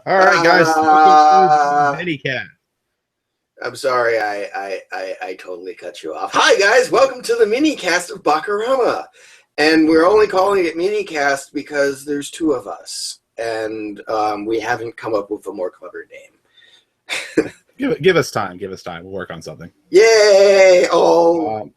All right, guys, welcome to the minicast. I'm sorry, I totally cut you off. Hi, guys, welcome to the mini cast of Bakarama. And we're only calling it mini cast because there's two of us, and we haven't come up with a more clever name. Give us time. Give us time. We'll work on something. Yay! Oh,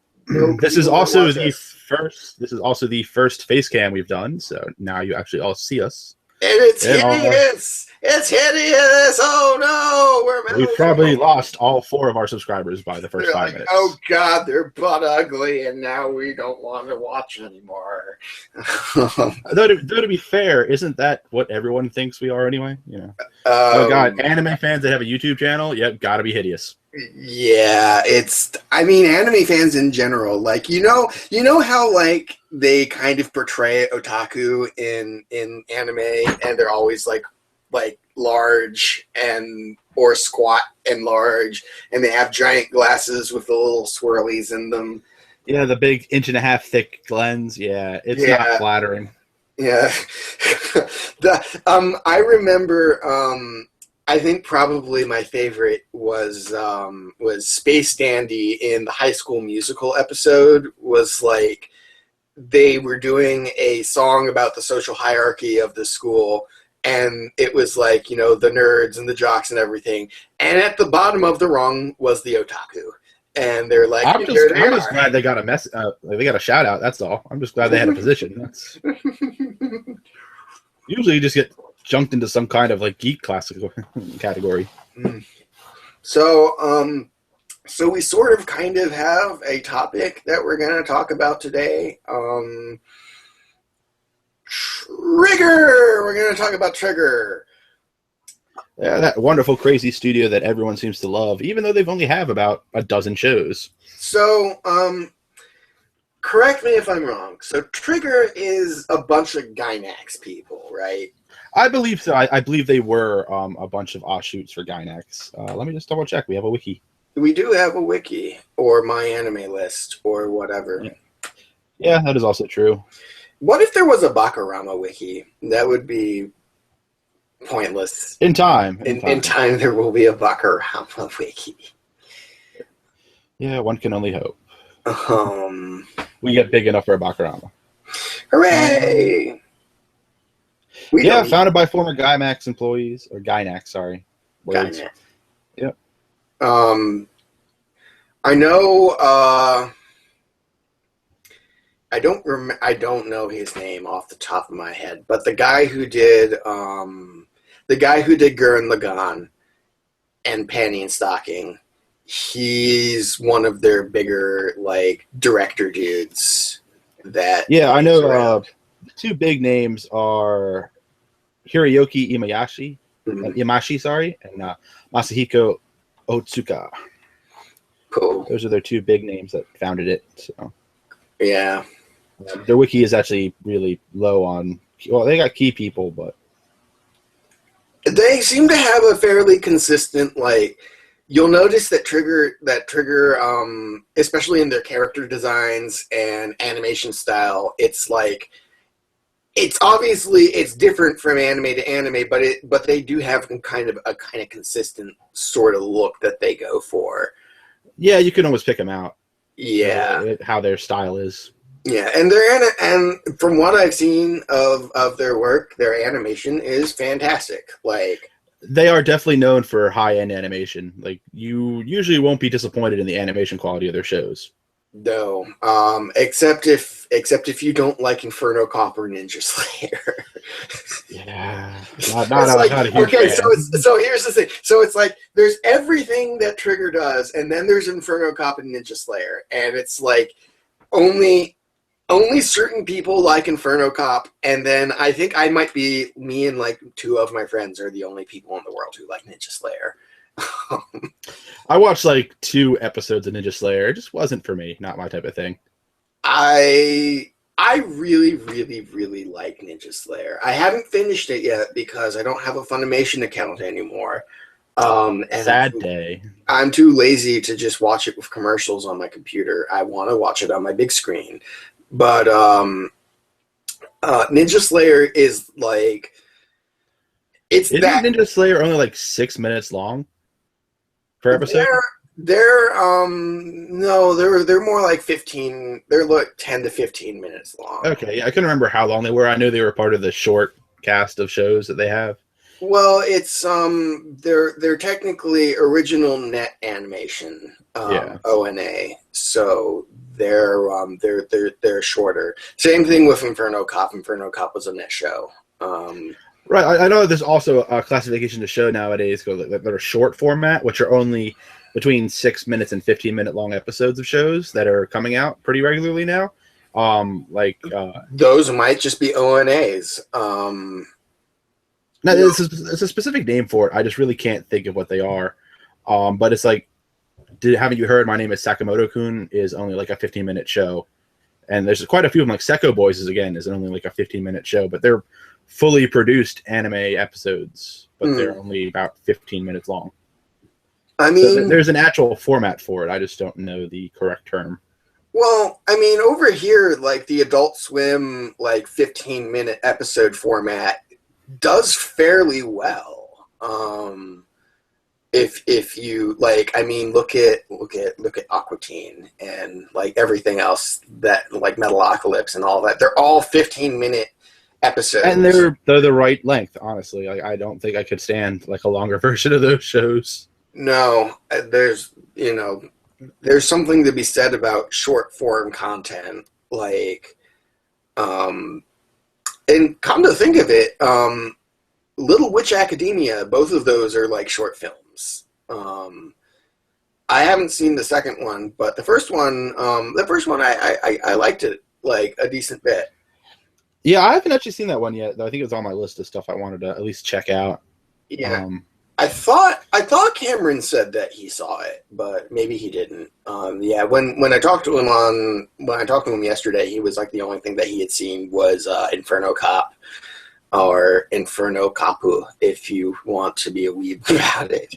this is also the first. This is also the first face cam we've done. So now you actually all see us. And it's hideous! It's hideous! Oh no! We've probably lost all 4 of our subscribers by the first 5 minutes. Oh god, they're butt ugly, and now we don't want to watch anymore. Though to be fair, isn't that what everyone thinks we are anyway? You know. Oh god, anime fans that have a YouTube channel, yep, gotta be hideous. Yeah, I mean, anime fans in general, like, you know how, like, they kind of portray otaku in anime, and they're always like large or squat and large, and they have giant glasses with the little swirlies in them. Yeah, the big 1.5 inch thick lens. Yeah, it's not flattering. Yeah. I remember, I think probably my favorite was Space Dandy in the High School Musical episode. Was like they were doing a song about the social hierarchy of the school, and it was like, you know, the nerds and the jocks and everything. And at the bottom of the rung was the otaku. And they're like, I'm just glad they got they got a shout out. That's all. I'm just glad they had a position. That's usually you just get jumped into some kind of like geek classical category. So we sort of kind of have a topic that we're going to talk about today. Trigger! We're going to talk about Trigger. Yeah, that wonderful, crazy studio that everyone seems to love, even though they've only have about a dozen shows. So, correct me if I'm wrong. So Trigger is a bunch of Gainax people, right? I believe so. I believe they were a bunch of offshoots for Gainax. Let me just double check. We have a wiki. We do have a wiki, or my anime list, or whatever. Yeah, that is also true. What if there was a Bakarama wiki? That would be pointless. In time. In time, there will be a Bakarama wiki. Yeah, one can only hope. We get big enough for a Bakarama. Hooray! Founded by former Gainax employees, or Gainax, sorry. Words. Gainax. Yep. I know. I don't know his name off the top of my head, but the guy who did Gurren Lagann and Panty and Stocking, he's one of their bigger like director dudes. I know. The 2 big names are Hiroyuki Imaishi, and Masahiko Otsuka. Cool. Those are their 2 big names that founded it. So yeah, their wiki is actually really low on. Well, they got key people, but they seem to have a fairly consistent like. You'll notice that Trigger, especially in their character designs and animation style, it's like, it's different from anime to anime, but they do have a kind of consistent sort of look that they go for. Yeah, you can almost pick them out. Yeah, how their style is. Yeah, and from what I've seen of their work, their animation is fantastic. Like, they are definitely known for high-end animation. Like, you usually won't be disappointed in the animation quality of their shows. No, except if you don't like Inferno Cop or Ninja Slayer. Yeah, not a huge okay. fan. So here's the thing. So it's like there's everything that Trigger does, and then there's Inferno Cop and Ninja Slayer, and it's like only certain people like Inferno Cop, and then I think I might be me and like 2 of my friends are the only people in the world who like Ninja Slayer. I watched like 2 episodes of Ninja Slayer. It just wasn't for me. Not my type of thing. I really, really, really like Ninja Slayer. I haven't finished it yet because I don't have a Funimation account anymore. Sad day. I'm too lazy to just watch it with commercials on my computer. I want to watch it on my big screen. But Ninja Slayer is like It's Isn't that Ninja Slayer only like 6 minutes long per episode? they're no, they're more like 15. They're like 10 to 15 minutes long. Okay, yeah, I couldn't remember how long they were. I knew they were part of the short cast of shows that they have. Well, it's they're technically original net animation, Yeah. ONA, so they're shorter. Same thing with Inferno Cop. Inferno Cop was a net show. Right, I know there's also a classification to show nowadays that are short format, which are only between 6 minutes and 15-minute long episodes of shows that are coming out pretty regularly now. Those might just be ONAs. Now, it's a specific name for it. I just really can't think of what they are. But it's like, haven't you heard? My Name is Sakamoto-kun is only like a 15-minute show, and there's quite a few of them. Like Sekko Boys is only like a 15-minute show, but they're fully produced anime episodes, but they're only about 15 minutes long. I mean, so there's an actual format for it. I just don't know the correct term. Well, I mean, over here, like the Adult Swim, like 15-minute episode format does fairly well. If you like, I mean, look at Aqua Teen and like everything else that like Metalocalypse and all that. They're all 15-minute episodes, and they're the right length. Honestly, like, I don't think I could stand like a longer version of those shows. No, there's something to be said about short form content, like, and come to think of it, Little Witch Academia, both of those are like short films. I haven't seen the second one, but the first one I liked it like a decent bit. Yeah, I haven't actually seen that one yet, though. I think it was on my list of stuff I wanted to at least check out. Yeah. I thought Cameron said that he saw it, but maybe he didn't. Yeah, when I talked to him yesterday, he was like the only thing that he had seen was Inferno Cop or Inferno Kapu, if you want to be a weeb about it.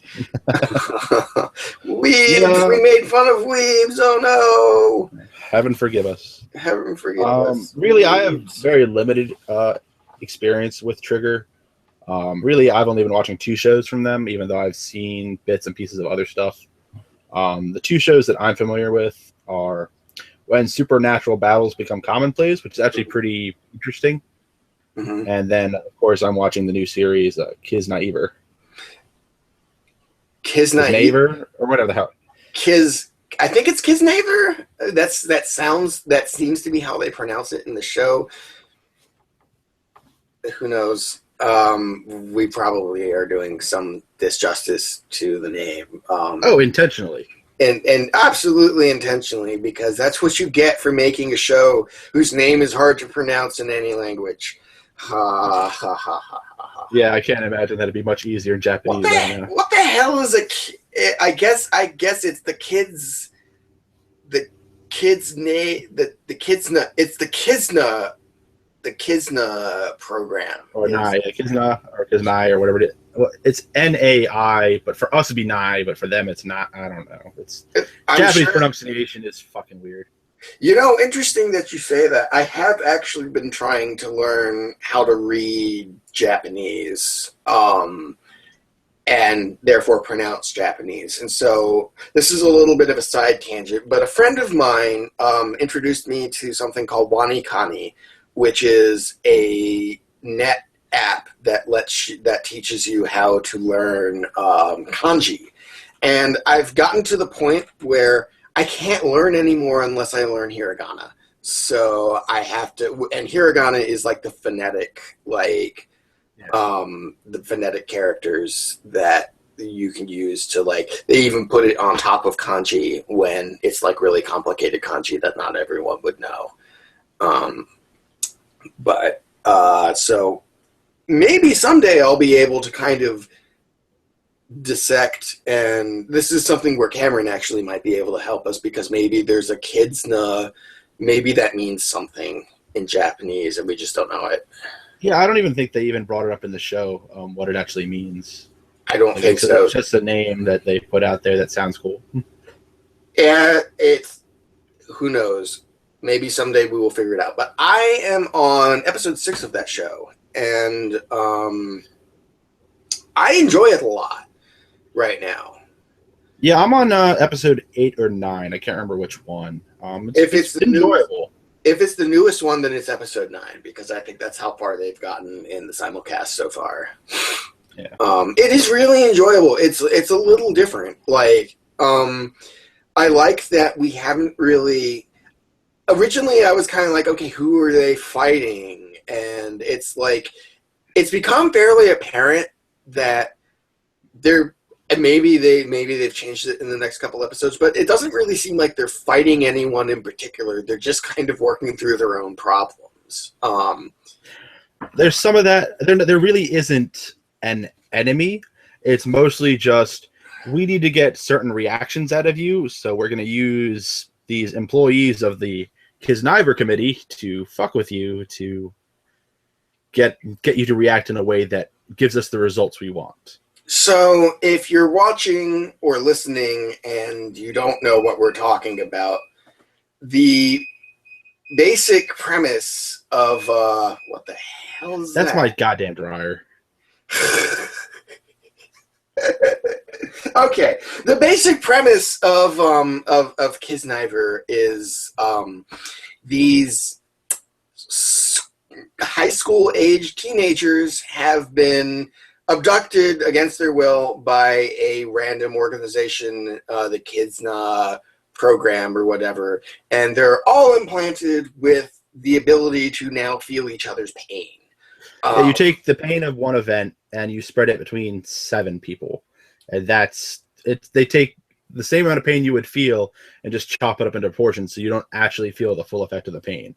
Weebs, yeah. We made fun of weebs. Oh no! Heaven forgive us. Heaven forgive us. Really, I have very limited experience with Trigger. Really, I've only been watching 2 shows from them, even though I've seen bits and pieces of other stuff. The 2 shows that I'm familiar with are When Supernatural Battles Become Commonplace, which is actually pretty interesting. Mm-hmm. And then, of course, I'm watching the new series, Kiznaiver. Kiznaiver? Or whatever the hell. I think it's Kiznaiver. That seems to be how they pronounce it in the show. Who knows? We probably are doing some disjustice to the name. Intentionally. And absolutely intentionally, because that's what you get for making a show whose name is hard to pronounce in any language. Ha ha ha ha ha. Yeah, I can't imagine that it'd be much easier in Japanese. What the hell is I guess it's the kids. The Kizna program. Or Kizna or Kiznai or whatever it is. Well, it's NAI, but for us it'd be Nai, but for them it's not. I don't know. Japanese pronunciation is fucking weird. You know, interesting that you say that. I have actually been trying to learn how to read Japanese, and therefore pronounce Japanese. And so this is a little bit of a side tangent, but a friend of mine introduced me to something called WaniKani, which is a net app that teaches you how to learn kanji. And I've gotten to the point where I can't learn anymore unless I learn hiragana. So I have to, and hiragana is like the phonetic, the phonetic characters that you can use to they even put it on top of kanji when it's like really complicated kanji that not everyone would know. So maybe someday I'll be able to kind of dissect, and this is something where Cameron actually might be able to help us, because maybe there's a Kidzna, maybe that means something in Japanese and we just don't know it. Yeah, I don't even think they even brought it up in the show, what it actually means. I don't think so. It's just a name that they put out there that sounds cool. Yeah, who knows? Maybe someday we will figure it out. But I am on episode 6 of that show, and I enjoy it a lot right now. Yeah, I'm on episode 8 or 9. I can't remember which one. It's enjoyable. If it's the newest one, then it's episode 9, because I think that's how far they've gotten in the simulcast so far. Yeah. It is really enjoyable. It's a little different. Like, I like that we haven't really. Originally, I was kind of like, okay, who are they fighting? And it's like, it's become fairly apparent that they're. And maybe they've changed it in the next couple episodes, but it doesn't really seem like they're fighting anyone in particular. They're just kind of working through their own problems. There's some of that. There really isn't an enemy. It's mostly just, we need to get certain reactions out of you, so we're going to use these employees of the Kisniver committee to fuck with you to get you to react in a way that gives us the results we want. So if you're watching or listening and you don't know what we're talking about, the basic premise of what the hell is that? That's my goddamn dryer. Okay, the basic premise of Kisniver is these high school age teenagers have been abducted against their will by a random organization, the Kidsna program or whatever, and they're all implanted with the ability to now feel each other's pain. Yeah, you take the pain of one event and you spread it between 7 people, and that's it. They take the same amount of pain you would feel and just chop it up into portions, so you don't actually feel the full effect of the pain.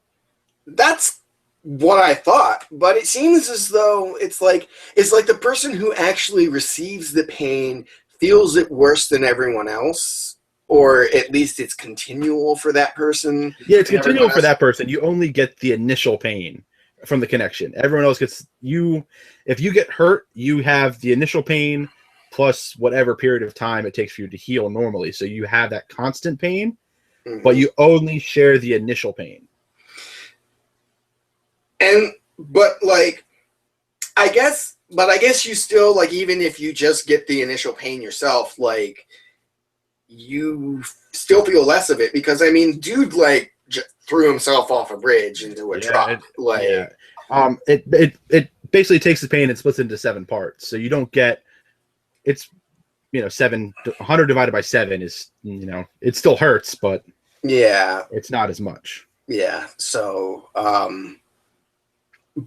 That's what I thought, but it seems as though it's like the person who actually receives the pain feels it worse than everyone else, or at least it's continual for that person. Yeah, it's continual for that person. You only get the initial pain from the connection. Everyone else gets you. If you get hurt, you have the initial pain plus whatever period of time it takes for you to heal normally. So you have that constant pain, but you only share the initial pain. But I guess you still, like, even if you just get the initial pain yourself, like, you still feel less of it, because I mean, dude, like, just threw himself off a bridge into a truck. It basically takes the pain and splits it into 7 parts. So you don't get, it's 100 divided by 7 is, it still hurts, but yeah, it's not as much. Yeah. So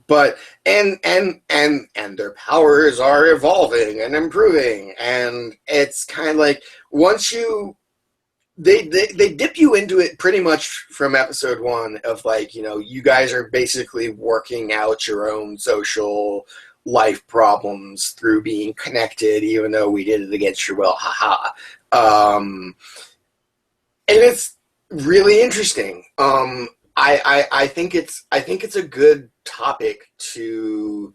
but and their powers are evolving and improving, and it's kind of like, once they dip you into it pretty much from episode 1 of, like, you guys are basically working out your own social life problems through being connected, even though we did it against your will, haha. And it's really interesting. I think it's a good topic to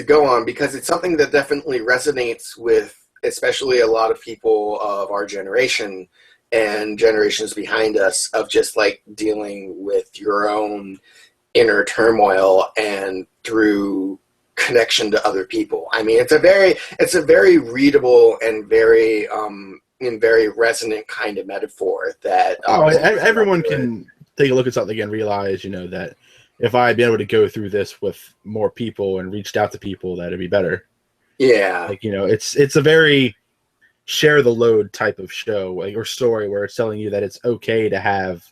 go on, because it's something that definitely resonates with especially a lot of people of our generation and generations behind us, of just, like, dealing with your own inner turmoil and through connection to other people. I mean, it's a very readable and very resonant kind of metaphor that everyone can take a look at something and realize, that if I'd been able to go through this with more people and reached out to people, that'd be better. Yeah. Like, it's a very share the load type of show, like, or story, where it's telling you that it's okay to have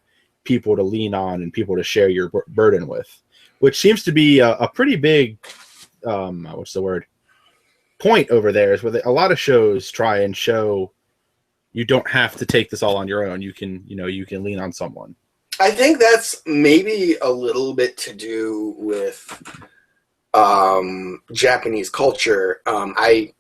people to lean on and people to share your burden with, which seems to be a pretty big, point over there, is where a lot of shows try and show you don't have to take this all on your own. You can lean on someone. I think that's maybe a little bit to do with Japanese culture. I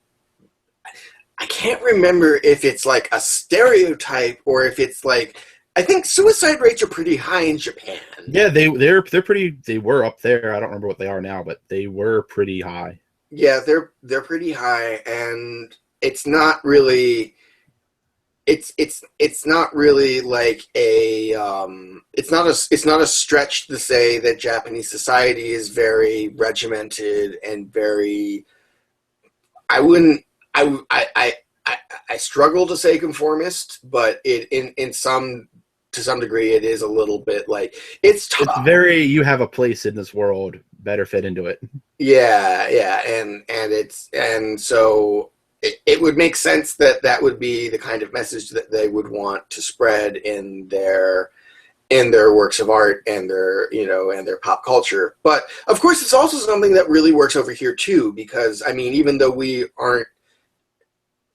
can't remember if it's like a stereotype or if it's like, I think suicide rates are pretty high in Japan. Yeah, they were up there. I don't remember what they are now, but they were pretty high. Yeah, they're pretty high, and it's not really it's not really like a it's not a stretch to say that Japanese society is very regimented and very I wouldn't. I struggle to say conformist, but it in some to some degree it is a little bit like it's tough. It's very, you have a place in this world, better fit into it. Yeah, and so it would make sense that that would be the kind of message that they would want to spread in their works of art and their and their pop culture. But of course, it's also something that really works over here too, because I mean, even though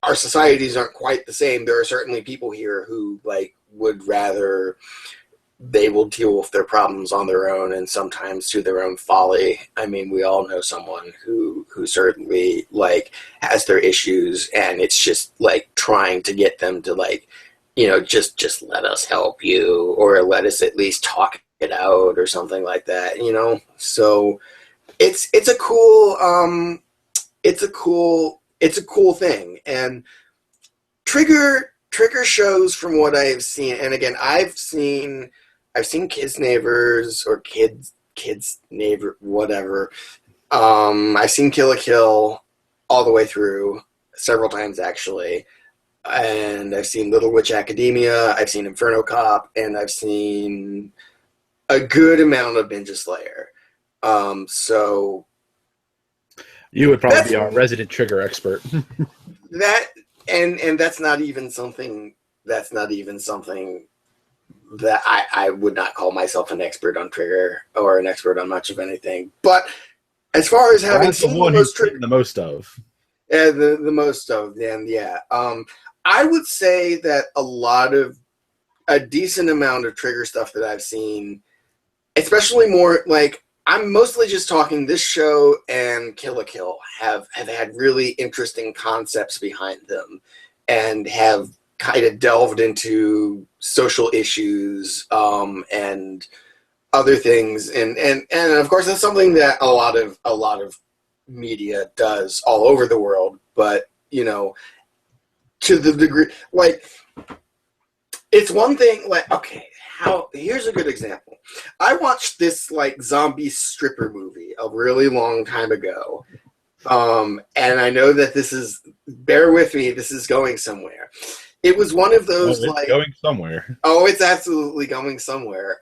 our societies aren't quite the same, there are certainly people here who like would rather they will deal with their problems on their own and sometimes through their own folly. I mean, we all know someone who certainly like has their issues, and it's just like trying to get them to like, just let us help you, or let us at least talk it out or something like that, So it's a cool thing. And Trigger shows, from what I have seen, and again, I've seen Kids Neighbors or Kids Neighbor, whatever. I've seen Kill la Kill all the way through several times actually, and I've seen Little Witch Academia, I've seen Inferno Cop, and I've seen a good amount of Ninja Slayer. So you would probably be our resident Trigger expert. That and that's not even something that I would not call myself an expert on Trigger or an expert on much of anything. But as far as having seen the most of, the most of, then yeah, I would say that a decent amount of Trigger stuff that I've seen, especially more like, I'm mostly just talking this show and Kill la Kill have had really interesting concepts behind them, and have kind of delved into social issues and other things, and of course that's something that a lot of media does all over the world. But to the degree, like, it's one thing, like, okay, here's a good example. I watched this like zombie stripper movie a really long time ago, and I know that bear with me, this is going somewhere. It was one of those going somewhere. Oh, it's absolutely going somewhere.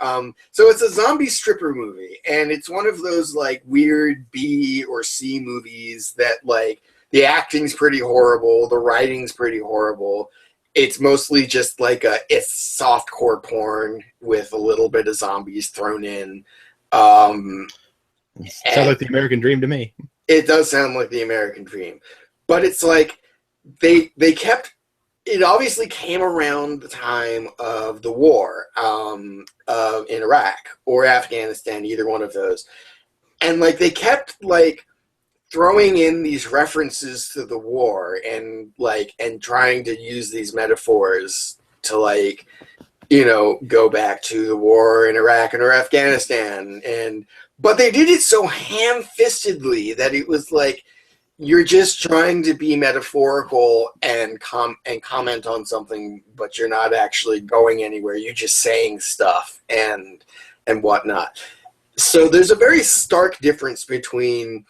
So it's a zombie stripper movie, and it's one of those like weird B or C movies that like the acting's pretty horrible, the writing's pretty horrible. It's mostly just like it's softcore porn with a little bit of zombies thrown in. Sounds like the American dream to me. It does sound like the American dream, but it's like they kept. It obviously came around the time of the war in Iraq or Afghanistan, either one of those, and like they kept like throwing in these references to the war and trying to use these metaphors to like go back to the war in Iraq or Afghanistan, but they did it so ham-fistedly that it was like, you're just trying to be metaphorical and comment on something, but you're not actually going anywhere. You're just saying stuff and whatnot. So there's a very stark difference between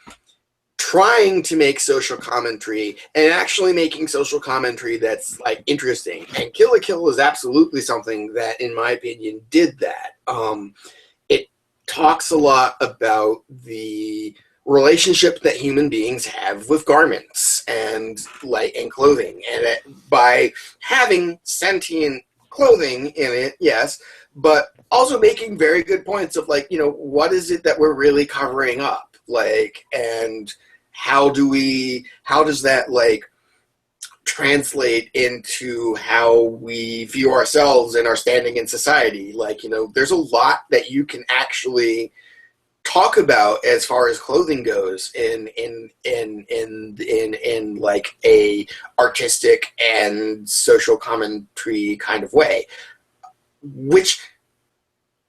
trying to make social commentary and actually making social commentary that's like interesting. And Kill la Kill is absolutely something that, in my opinion, did that. It talks a lot about the relationship that human beings have with garments and clothing, and by having sentient clothing in it, yes, but also making very good points of like, what is it that we're really covering up, like, and how does that like translate into how we view ourselves and our standing in society? Like, there's a lot that you can actually talk about as far as clothing goes in like a artistic and social commentary kind of way, which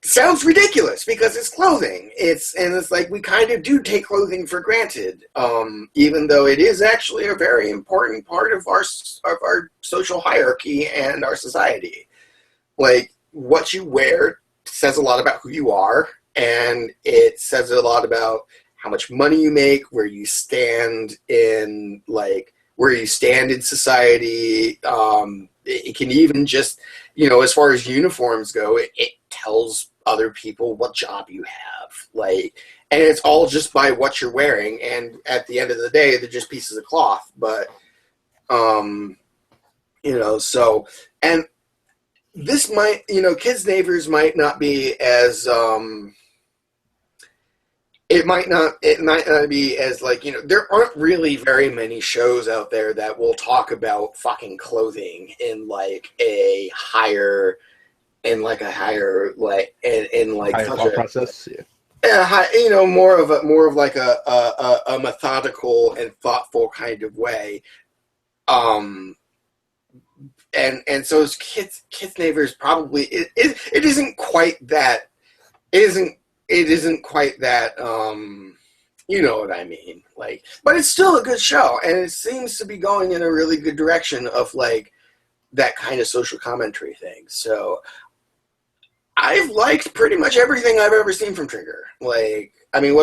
sounds ridiculous because it's clothing. It's like we kind of do take clothing for granted, even though it is actually a very important part of our social hierarchy and our society. Like, what you wear says a lot about who you are, and it says a lot about how much money you make, where you stand in society. It can even just, as far as uniforms go, it tells other people what job you have. And it's all just by what you're wearing. And at the end of the day, they're just pieces of cloth. But, so, and this might, Kids Neighbors might not be as, it might not be as there aren't really very many shows out there that will talk about fucking clothing in a higher higher thought process. More of a methodical and thoughtful kind of way. And so Kids Neighbors probably it isn't quite that. It isn't quite that, you know what I mean? But it's still a good show, and it seems to be going in a really good direction of, that kind of social commentary thing. So, I've liked pretty much everything I've ever seen from Trigger. What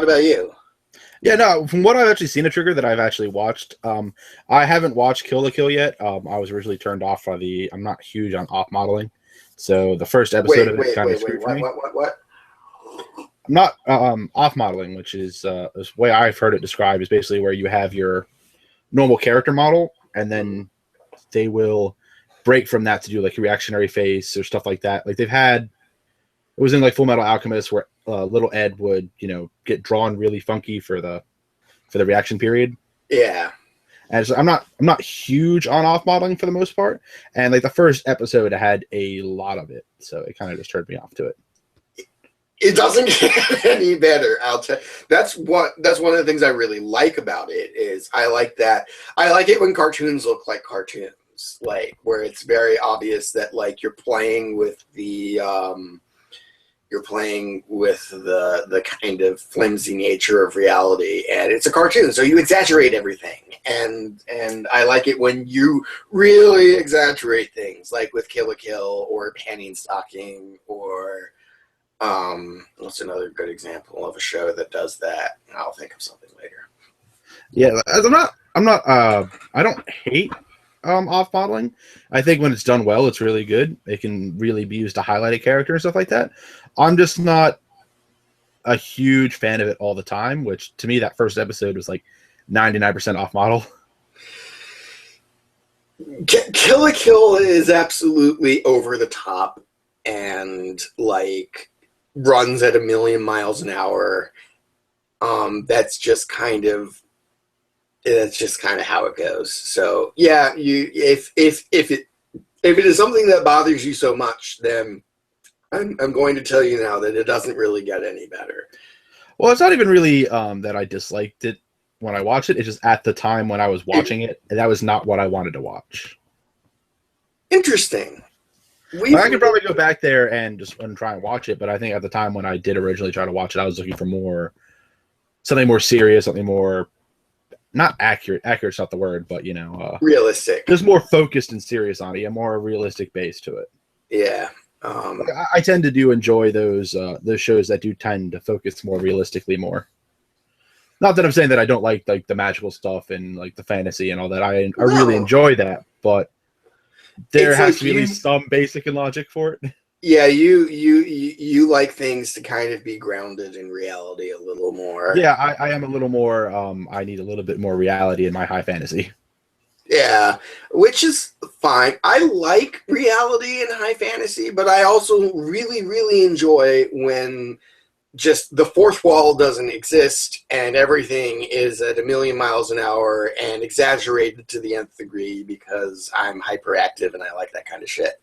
about you? Yeah, no, from what I've actually seen of Trigger that I've actually watched, I haven't watched Kill la Kill yet. I was originally turned off by I'm not huge on off-modeling, so the first episode of it kind of screwed for me. What? I'm not off modeling, which is the way I've heard it described, is basically where you have your normal character model, and then they will break from that to do a reactionary face or stuff like that. They've had, it was in Full Metal Alchemist where little Ed would get drawn really funky for the reaction period. Yeah. And so I'm not huge on off modeling for the most part, and the first episode had a lot of it, so it kind of just turned me off to it. It doesn't get any better. I'll tell you. That's one of the things I really like about it is I like that. I like it when cartoons look like cartoons, where it's very obvious that you're playing with the kind of flimsy nature of reality, and it's a cartoon, so you exaggerate everything. And I like it when you really exaggerate things, like with Kill la Kill or Panty and Stocking or. What's another good example of a show that does that? I'll think of something later. Yeah, I don't hate off modeling. I think when it's done well, it's really good. It can really be used to highlight a character and stuff like that. I'm just not a huge fan of it all the time, which to me that first episode was 99% off model. Kill la Kill is absolutely over the top and runs at 1,000,000 miles an hour. That's just kind of how it goes. So yeah, if it is something that bothers you so much, then I'm going to tell you now that it doesn't really get any better. Well, it's not even really that I disliked it when I watched it. It's just at the time when I was watching it, that was not what I wanted to watch. Interesting. I could probably go back there and try and watch it, but I think at the time when I did originally try to watch it, I was looking for something more serious, something more not accurate. Accurate's not the word, but realistic. Just more focused and serious on it, a more realistic base to it. Yeah. I tend to enjoy those shows that do tend to focus more realistically more. Not that I'm saying that I don't like the magical stuff and the fantasy and all that. I really enjoy that, but there has to be at least some basic and logic for it. Yeah, you like things to kind of be grounded in reality a little more. Yeah, I am a little more. I need a little bit more reality in my high fantasy. Yeah, which is fine. I like reality in high fantasy, but I also really, really enjoy when just the fourth wall doesn't exist and everything is at 1,000,000 miles an hour and exaggerated to the nth degree because I'm hyperactive and I like that kind of shit.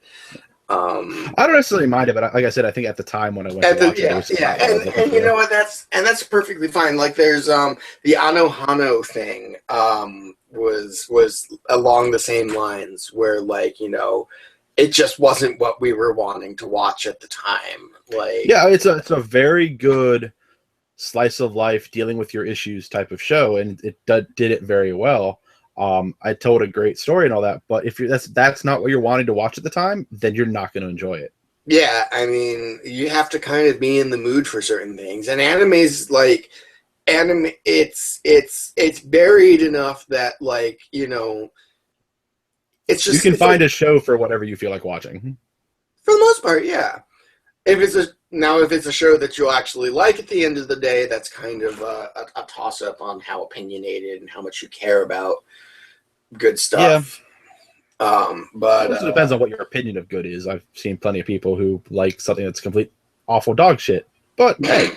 I don't necessarily mind it, but like I said, I think at the time when I went to watch it, and you know what? That's perfectly fine. There's the Ano Hano thing was along the same lines where it just wasn't what we were wanting to watch at the time. Yeah, it's a very good slice of life dealing with your issues type of show, and it did it very well. I told a great story and all that, but if that's not what you're wanting to watch at the time, then you're not going to enjoy it. Yeah, I mean, you have to kind of be in the mood for certain things, and anime's anime, it's varied enough that, like, it's just, you can it's find like, a show for whatever you feel like watching. for the most part, yeah. If it's a show that you'll actually like at the end of the day, that's kind of a toss up on how opinionated and how much you care about good Yeah. stuff. But It also depends on what your opinion of good is. I've seen plenty of people who like something that's complete awful dog shit. But hey,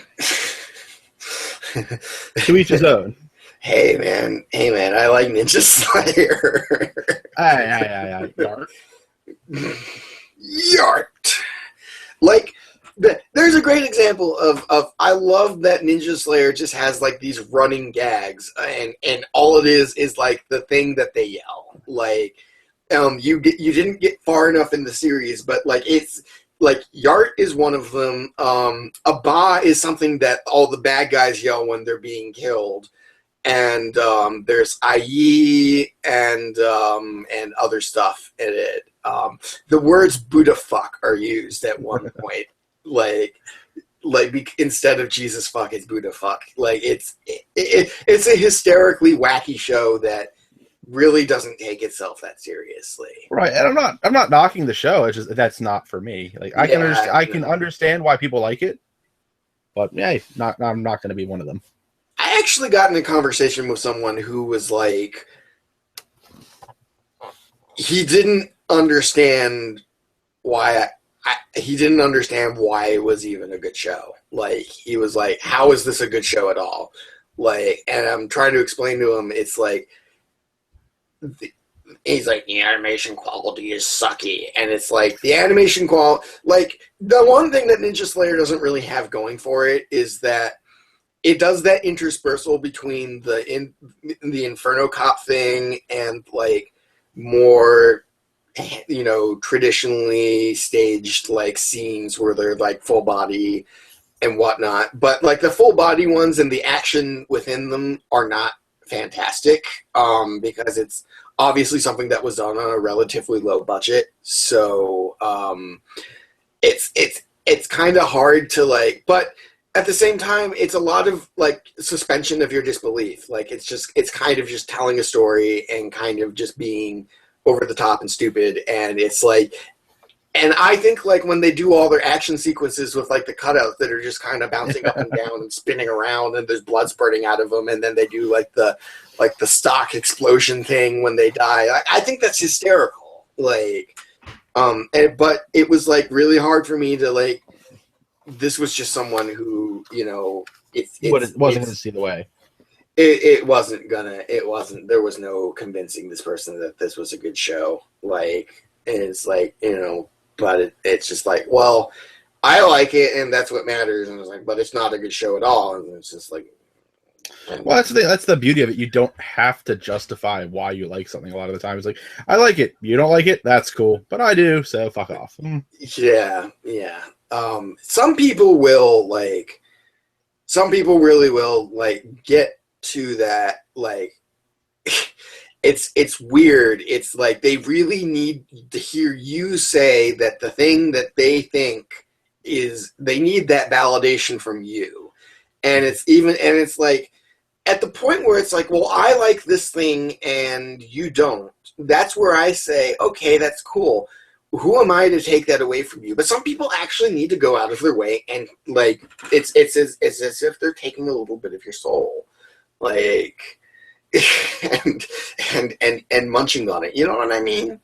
to each his own. Hey man, I like Ninja Slayer. Yar. Yart. Like, there's a great example of I love that Ninja Slayer just has like these running gags, and all it is like the thing that they yell. Like, you didn't get far enough in the series, but like it's like Yart is one of them. Aba is something that all the bad guys yell when they're being killed. And there's IE and other stuff in it. The words "Buddha fuck" are used at one point, like instead of Jesus fuck, it's Buddha fuck. Like it's a hysterically wacky show that really doesn't take itself that seriously. Right, and I'm not knocking the show. It's just that's not for me. Like I can understand why people like it, but yeah, I'm not going to be one of them. I actually got in a conversation with someone who was like, he didn't understand why he didn't understand why it was even a good show. Like, he was like, how is this a good show at all? Like, and I'm trying to explain to him, it's like, he's like, the animation quality is sucky. And it's like, the animation quality, like, the one thing that Ninja Slayer doesn't really have going for it is that it does that interspersal between the Inferno Cop thing and like more, traditionally staged like scenes where they're like full body and whatnot. But like the full body ones and the action within them are not fantastic, because it's obviously something that was done on a relatively low budget. So it's kind of hard to like, but at the same time, it's a lot of like suspension of your disbelief. Like it's kind of just telling a story and kind of just being over the top and stupid. And it's like, and I think like when they do all their action sequences with like the cutouts that are just kind of bouncing up and down and spinning around and there's blood spurting out of them, and then they do like the stock explosion thing when they die. I think that's hysterical. Like, but it was like really hard for me to like. This was just someone who, it wasn't going to see the way. It wasn't. There was no convincing this person that this was a good show. Like, and it's like, but it's just like, well, I like it, and that's what matters. And it's like, but it's not a good show at all. And it's just like, well, that's the beauty of it. You don't have to justify why you like something. A lot of the time, it's like, I like it. You don't like it. That's cool, but I do. So fuck off. Yeah. Some people really will like get to that. Like, it's weird. It's like they really need to hear you say that the thing that they think is, they need that validation from you. And it's like, at the point where it's like, well, I like this thing and you don't. That's where I say, okay, that's cool. Who am I to take that away from you? But some people actually need to go out of their way, and like it's as if they're taking a little bit of your soul, like, and munching on it. You know what I mean?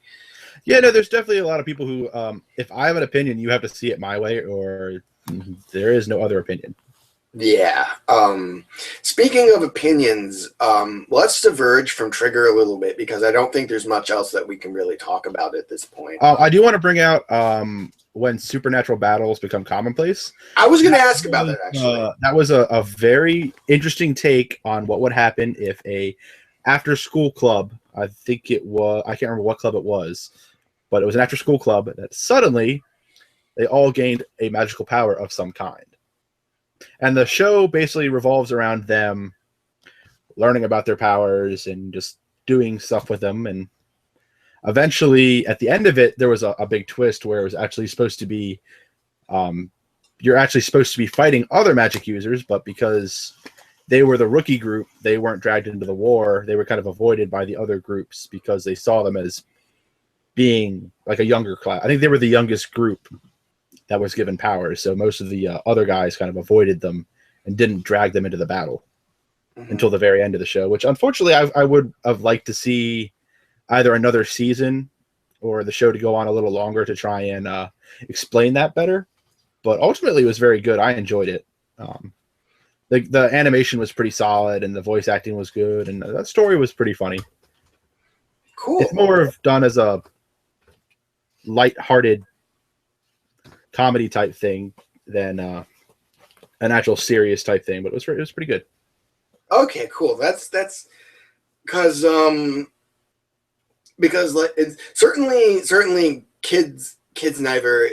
Yeah, no, there's definitely a lot of people who, if I have an opinion, you have to see it my way, or there is no other opinion. Yeah. Speaking of opinions, let's diverge from Trigger a little bit, because I don't think there's much else that we can really talk about at this point. I do want to bring out when supernatural battles become commonplace. I was going to ask about that, actually. That was a very interesting take on what would happen if a after-school club, I think it was, I can't remember what club it was, but it was an after-school club that suddenly they all gained a magical power of some kind. And the show basically revolves around them learning about their powers and just doing stuff with them. And eventually, at the end of it, there was a big twist where it was actually supposed to be, you're actually supposed to be fighting other magic users, but because they were the rookie group. They weren't dragged into the war. They were kind of avoided by the other groups because they saw them as being like a younger class. I think they were the youngest group that was given powers. So most of the other guys kind of avoided them and didn't drag them into the battle until the very end of the show, which unfortunately I would have liked to see either another season or the show to go on a little longer to try and explain that better. But ultimately it was very good. I enjoyed it. The animation was pretty solid and the voice acting was good. And that story was pretty funny. Cool. It's more of done as a light-hearted comedy type thing than an actual serious type thing, but it was pretty good. Okay, cool. That's because like it's certainly kids Niver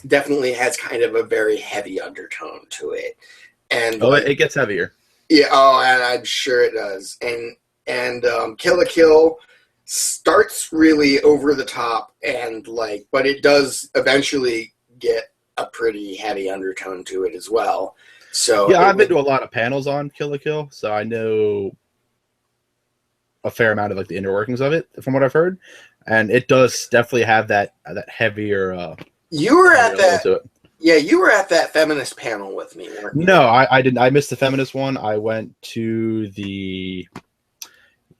definitely has kind of a very heavy undertone to it, and it gets heavier. Yeah. Oh, and I'm sure it does. And Kill la Kill starts really over the top and but it does eventually get a pretty heavy undertone to it as well. So yeah, I've been to a lot of panels on Kill la Kill, so I know a fair amount of the inner workings of it from what I've heard, and it does definitely have that heavier. You were at that. Yeah, you were at that feminist panel with me, weren't you? No, I didn't. I missed the feminist one. I went to the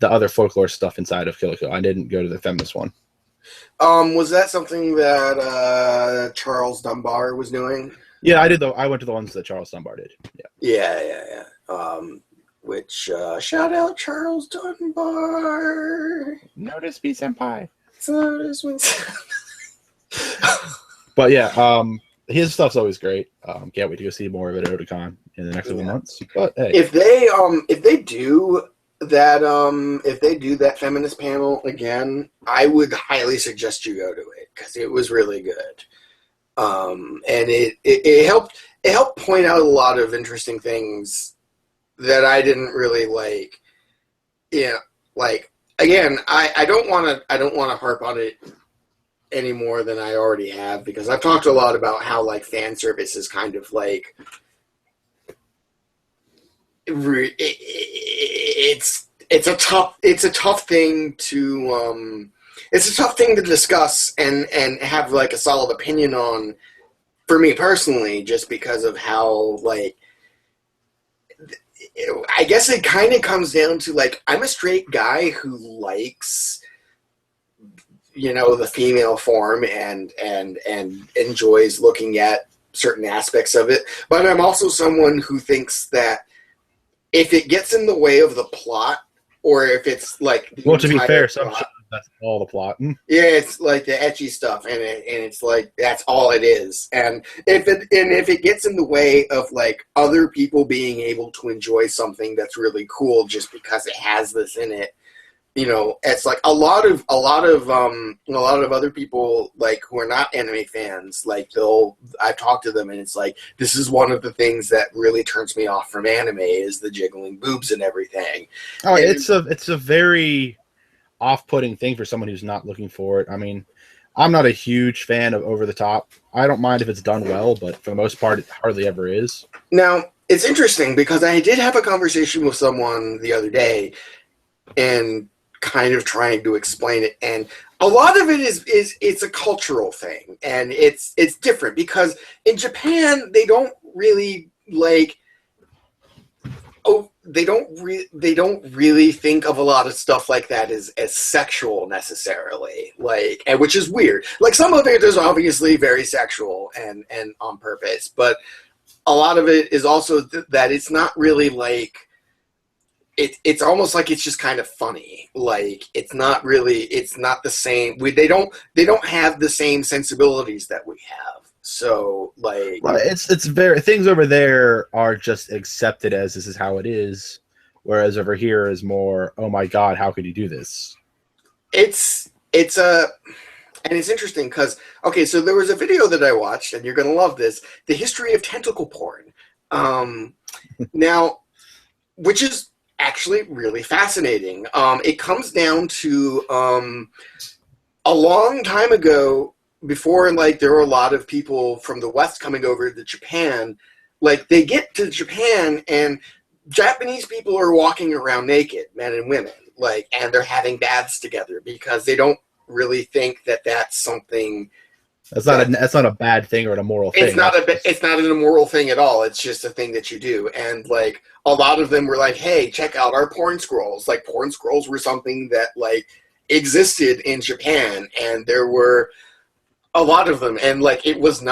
other folklore stuff inside of Kill la Kill. I didn't go to the feminist one. Was that something that Charles Dunbar was doing? Yeah, I did. I went to the ones that Charles Dunbar did. Yeah. Which shout out Charles Dunbar. Notice me, senpai. Notice me. But yeah, his stuff's always great. Can't wait to go see more of it at Otakon in the next couple months. But hey, if they do that feminist panel again, I would highly suggest you go to it because it was really good. And it helped point out a lot of interesting things that I didn't really like. Yeah, again, I don't want to harp on it any more than I already have because I've talked a lot about how fan service is kind of it's a tough thing to discuss and have a solid opinion on for me personally, just because of how I guess it kind of comes down to I'm a straight guy who likes the female form and enjoys looking at certain aspects of it, but I'm also someone who thinks that if it gets in the way of the plot, or if it's to be fair, that's all the plot. Yeah, it's the ecchi stuff, and it's that's all it is. And if it gets in the way of other people being able to enjoy something that's really cool just because it has this in it, it's a lot of other people who are not anime fans. I've talked to them, and it's this is one of the things that really turns me off from anime is the jiggling boobs and everything. Oh, and it's a very off-putting thing for someone who's not looking for it. I mean, I'm not a huge fan of over the top. I don't mind if it's done well, but for the most part, it hardly ever is. Now, it's interesting because I did have a conversation with someone the other day, and kind of trying to explain it, and a lot of it is it's a cultural thing, and it's different because in Japan they don't really they don't really think of a lot of stuff like that as sexual necessarily, and which is weird. Some of it is obviously very sexual and on purpose, but a lot of it is also that it's not really it's almost it's just kind of funny. It's not the same. They don't have the same sensibilities that we have. So well, it's very, things over there are just accepted as this is how it is, whereas over here is more, oh my god, how could you do this? It's interesting because so there was a video that I watched, and you're gonna love this: the history of tentacle porn. Now, which is actually really fascinating. It comes down to a long time ago, before there were a lot of people from the West coming over to Japan. They get to Japan and Japanese people are walking around naked, men and women, like, and they're having baths together because they don't really think that that's something. That's not a bad thing or an immoral thing. It's not an immoral thing at all. It's just a thing that you do. And like a lot of them were like, "Hey, check out our porn scrolls." Like porn scrolls were something that like existed in Japan, and there were a lot of them. And like it was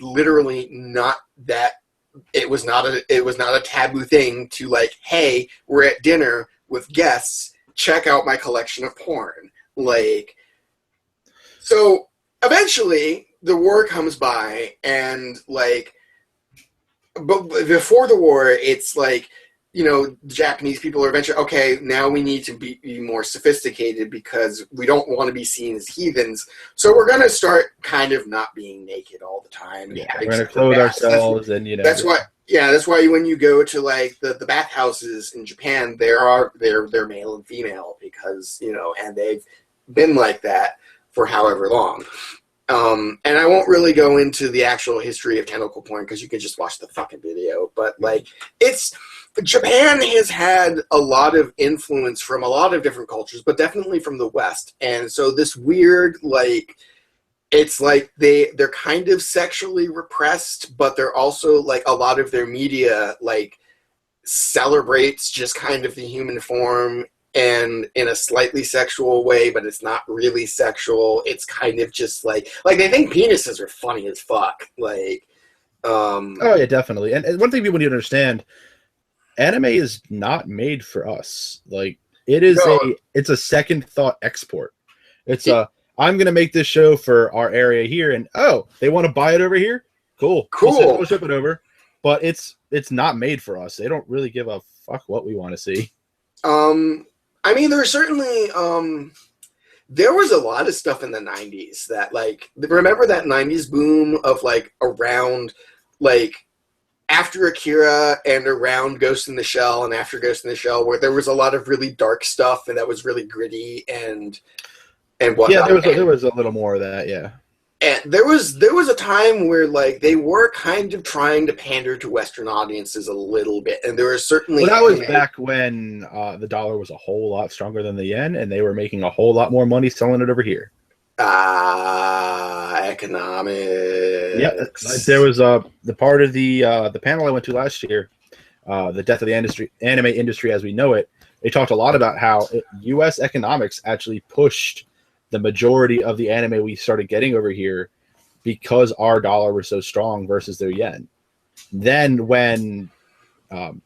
literally not that. It was not a taboo thing to like, "Hey, we're at dinner with guests. Check out my collection of porn." Like, so eventually the war comes by, and like, but before the war, it's like, you know, Japanese people are eventually, okay, now we need to be more sophisticated because we don't want to be seen as heathens. So we're going to start kind of not being naked all the time. Yeah, we're going to clothe ourselves, and you know. That's why when you go to like the bathhouses in Japan, they're male and female because, you know, and they've been like that for however long. And I won't really go into the actual history of tentacle porn because you can just watch the fucking video. But like, Japan has had a lot of influence from a lot of different cultures, but definitely from the West. And so this weird, like, it's like they're kind of sexually repressed, but they're also like a lot of their media like celebrates just kind of the human form and in a slightly sexual way, but it's not really sexual. It's kind of just like they think penises are funny as fuck. Like, oh yeah, definitely. And one thing people need to understand, anime is not made for us. Like, it's a second thought export. I'm gonna make this show for our area here, and they want to buy it over here. Cool. We'll ship it over, but it's not made for us. They don't really give a fuck what we want to see. I mean, there's certainly there was a lot of stuff in the 90s that, like, remember that 90s boom of like around like after Akira and around Ghost in the Shell and after Ghost in the Shell, where there was a lot of really dark stuff and that was really gritty and whatnot. Yeah, there was a little more of that, yeah. And there was a time where like they were kind of trying to pander to Western audiences a little bit, and there was certainly. Well, that was back when the dollar was a whole lot stronger than the yen, and they were making a whole lot more money selling it over here. Economics. Yeah, there was the part of the panel I went to last year, the death of the anime industry as we know it. They talked a lot about how U.S. economics actually pushed the majority of the anime we started getting over here because our dollar was so strong versus their yen. Then when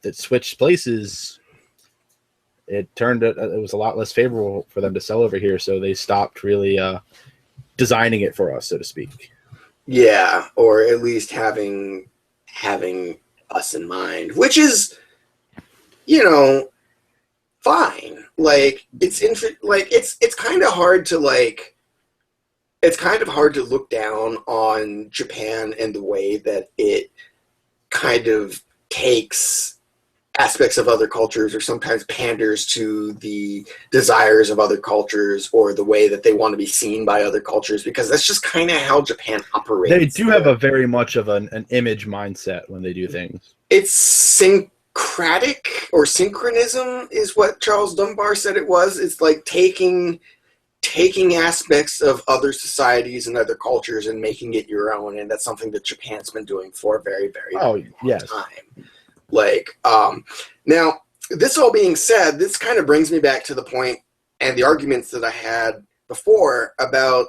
it switched places, it was a lot less favorable for them to sell over here, so they stopped really designing it for us, so to speak. Yeah, or at least having us in mind, which is, you know, fine. Like it's kind of hard to like. It's kind of hard to look down on Japan and the way that it kind of takes aspects of other cultures or sometimes panders to the desires of other cultures or the way that they want to be seen by other cultures, because that's just kind of how Japan operates. They do have a very much of an image mindset when they do things. It's syncretic, or synchronism is what Charles Dunbar said it was. It's like taking aspects of other societies and other cultures and making it your own, and that's something that Japan's been doing for a very, very long time. Like, now, this all being said, this kind of brings me back to the point and the arguments that I had before about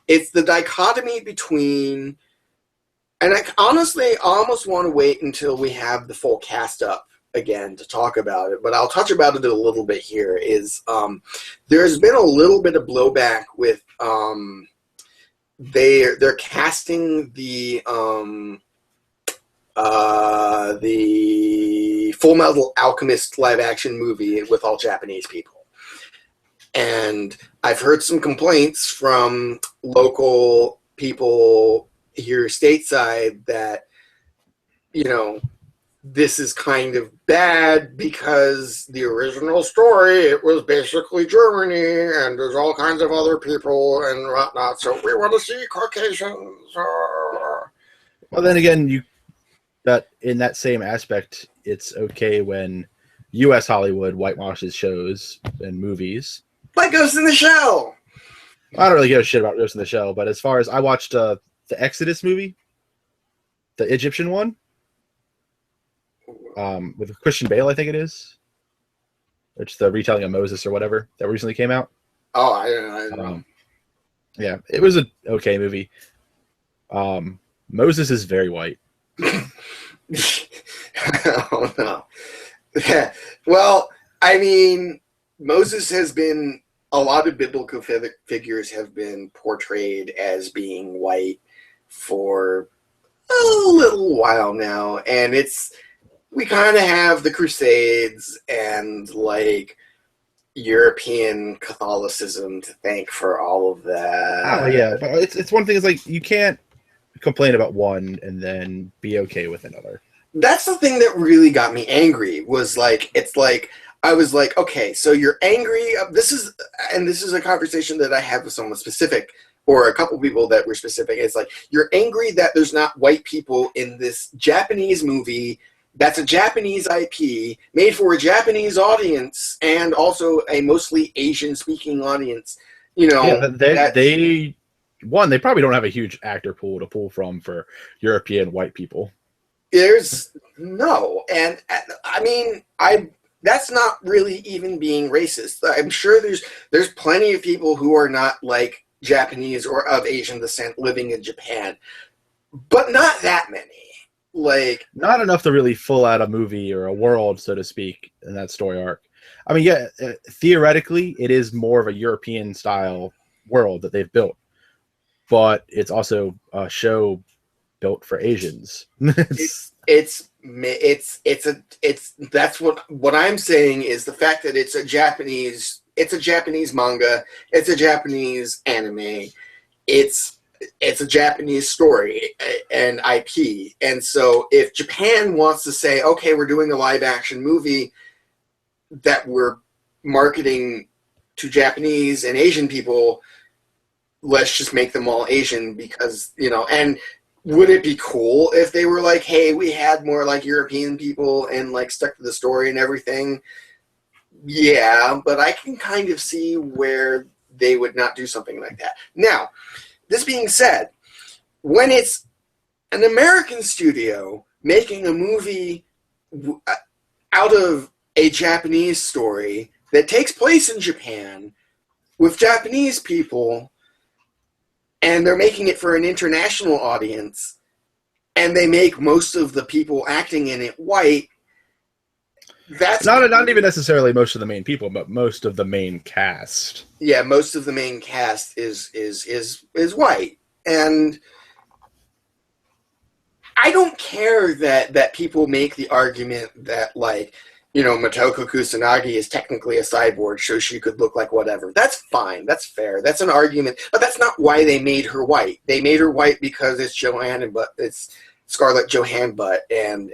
it's the dichotomy between, and I honestly almost want to wait until we have the full cast up again to talk about it, but I'll touch about it a little bit here, is there's been a little bit of blowback with they're casting the Full Metal Alchemist live action movie with all Japanese people. And I've heard some complaints from local people here stateside that, you know, this is kind of bad because the original story, it was basically Germany and there's all kinds of other people and whatnot, so we want to see Caucasians. Well, then again, that in that same aspect, it's okay when U.S. Hollywood whitewashes shows and movies. Like Ghost in the Shell. I don't really give a shit about Ghost in the Shell, but as far as I watched the Exodus movie, the Egyptian one, with Christian Bale, I think it is. It's the retelling of Moses or whatever that recently came out. Oh, I don't know. Yeah, it was an okay movie. Moses is very white. Oh no. Well, I mean, Moses has been, a lot of biblical figures have been portrayed as being white for a little while now, and we kind of have the Crusades and like European Catholicism to thank for all of that. Oh yeah, but it's one thing. It's like you can't complain about one and then be okay with another. That's the thing that really got me angry. Was like, it's like I was like, okay, so you're angry. This is a conversation that I had with someone specific, or a couple people that were specific. It's like, you're angry that there's not white people in this Japanese movie. That's a Japanese IP made for a Japanese audience and also a mostly Asian-speaking audience. You know, yeah, they probably don't have a huge actor pool to pull from for European white people. There's no, and I mean, that's not really even being racist. I'm sure there's plenty of people who are not like Japanese or of Asian descent living in Japan, but not that many. Like, not enough to really fill out a movie or a world, so to speak, in that story arc. I mean, yeah, theoretically, it is more of a European style world that they've built, but it's also a show built for Asians. That's what I'm saying is the fact that it's a Japanese manga, it's a Japanese anime, it's a Japanese story and IP. And so if Japan wants to say, okay, we're doing a live action movie that we're marketing to Japanese and Asian people, let's just make them all Asian because, you know, and would it be cool if they were like, hey, we had more like European people and like stuck to the story and everything? Yeah, but I can kind of see where they would not do something like that. Now, this being said, when it's an American studio making a movie out of a Japanese story that takes place in Japan with Japanese people, and they're making it for an international audience, and they make most of the people acting in it white, that's not even necessarily most of the main people, but most of the main cast. Yeah, most of the main cast is white, and I don't care that people make the argument that, like, you know, Motoko Kusanagi is technically a cyborg, so she could look like whatever. That's fine. That's fair. That's an argument, but that's not why they made her white. They made her white because it's it's Scarlett Johansson,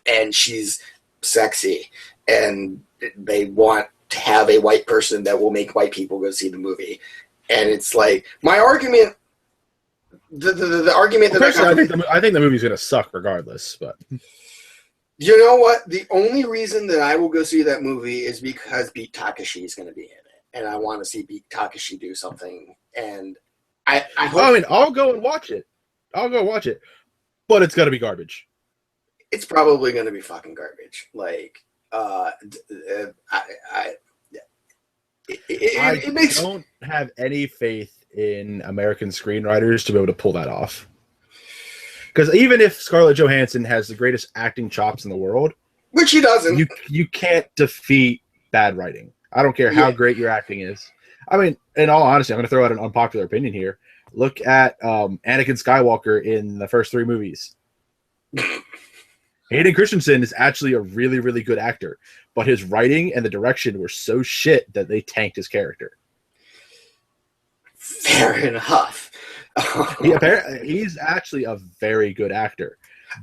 and she's sexy, and they want to have a white person that will make white people go see the movie. And it's like, my argument, the argument that I think the movie's gonna suck regardless. But you know what? The only reason that I will go see that movie is because Beat Takashi is going to be in it, and I want to see Beat Takashi do something. And I hope. I mean, I'll go and watch it. But it's gonna be garbage. It's probably going to be fucking garbage. Like, I don't have any faith in American screenwriters to be able to pull that off. Because even if Scarlett Johansson has the greatest acting chops in the world, which she doesn't, you can't defeat bad writing. I don't care how great your acting is. I mean, in all honesty, I'm going to throw out an unpopular opinion here. Look at Anakin Skywalker in the first 3 movies. Hayden Christensen is actually a really, really good actor, but his writing and the direction were so shit that they tanked his character. Fair enough. He's actually a very good actor.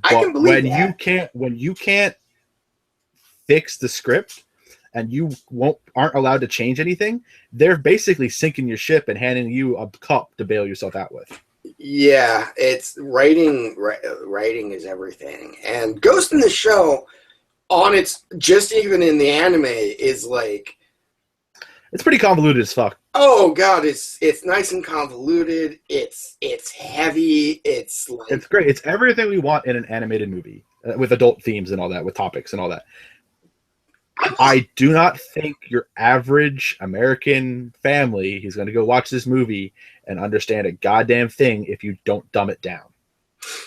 I can believe that. When you can't fix the script and you aren't allowed to change anything, they're basically sinking your ship and handing you a cup to bail yourself out with. Yeah, it's writing. Writing is everything, and Ghost in the Shell on its just even in the anime is like, It's pretty convoluted as fuck. oh god, it's nice and convoluted. It's heavy. It's like It's great. It's everything we want in an animated movie with adult themes and all that, with topics and all that. I do not think your average American family is going to go watch this movie and understand a goddamn thing if you don't dumb it down.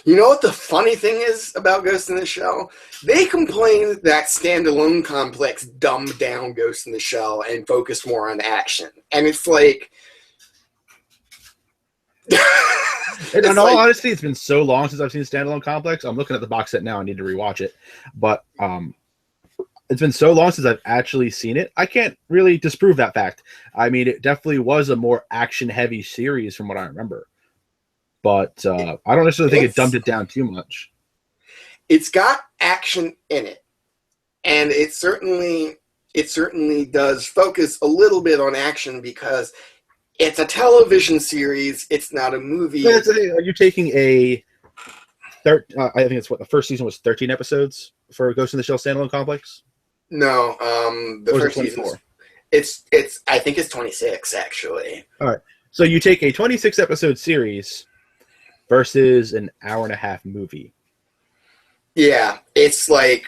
you know what the funny thing is about Ghost in the Shell? They complain that Standalone Complex dumbed down Ghost in the Shell and focused more on action, and it's like. In all honesty, it's been so long since I've seen Standalone Complex. I'm looking at the box set now. I need to rewatch it, but it's been so long since I've actually seen it. I can't really disprove that fact. I mean, it definitely was a more action-heavy series from what I remember, but I don't necessarily think it dumbed it down too much. It's got action in it, and it certainly does focus a little bit on action because it's a television series. It's not a movie. Are you taking a I think it's what the first season was 13 episodes for Ghost in the Shell Standalone Complex? No, the first season. It's I think it's 26 actually. All right. So you take a 26 episode series versus an hour and a half movie. Yeah, it's like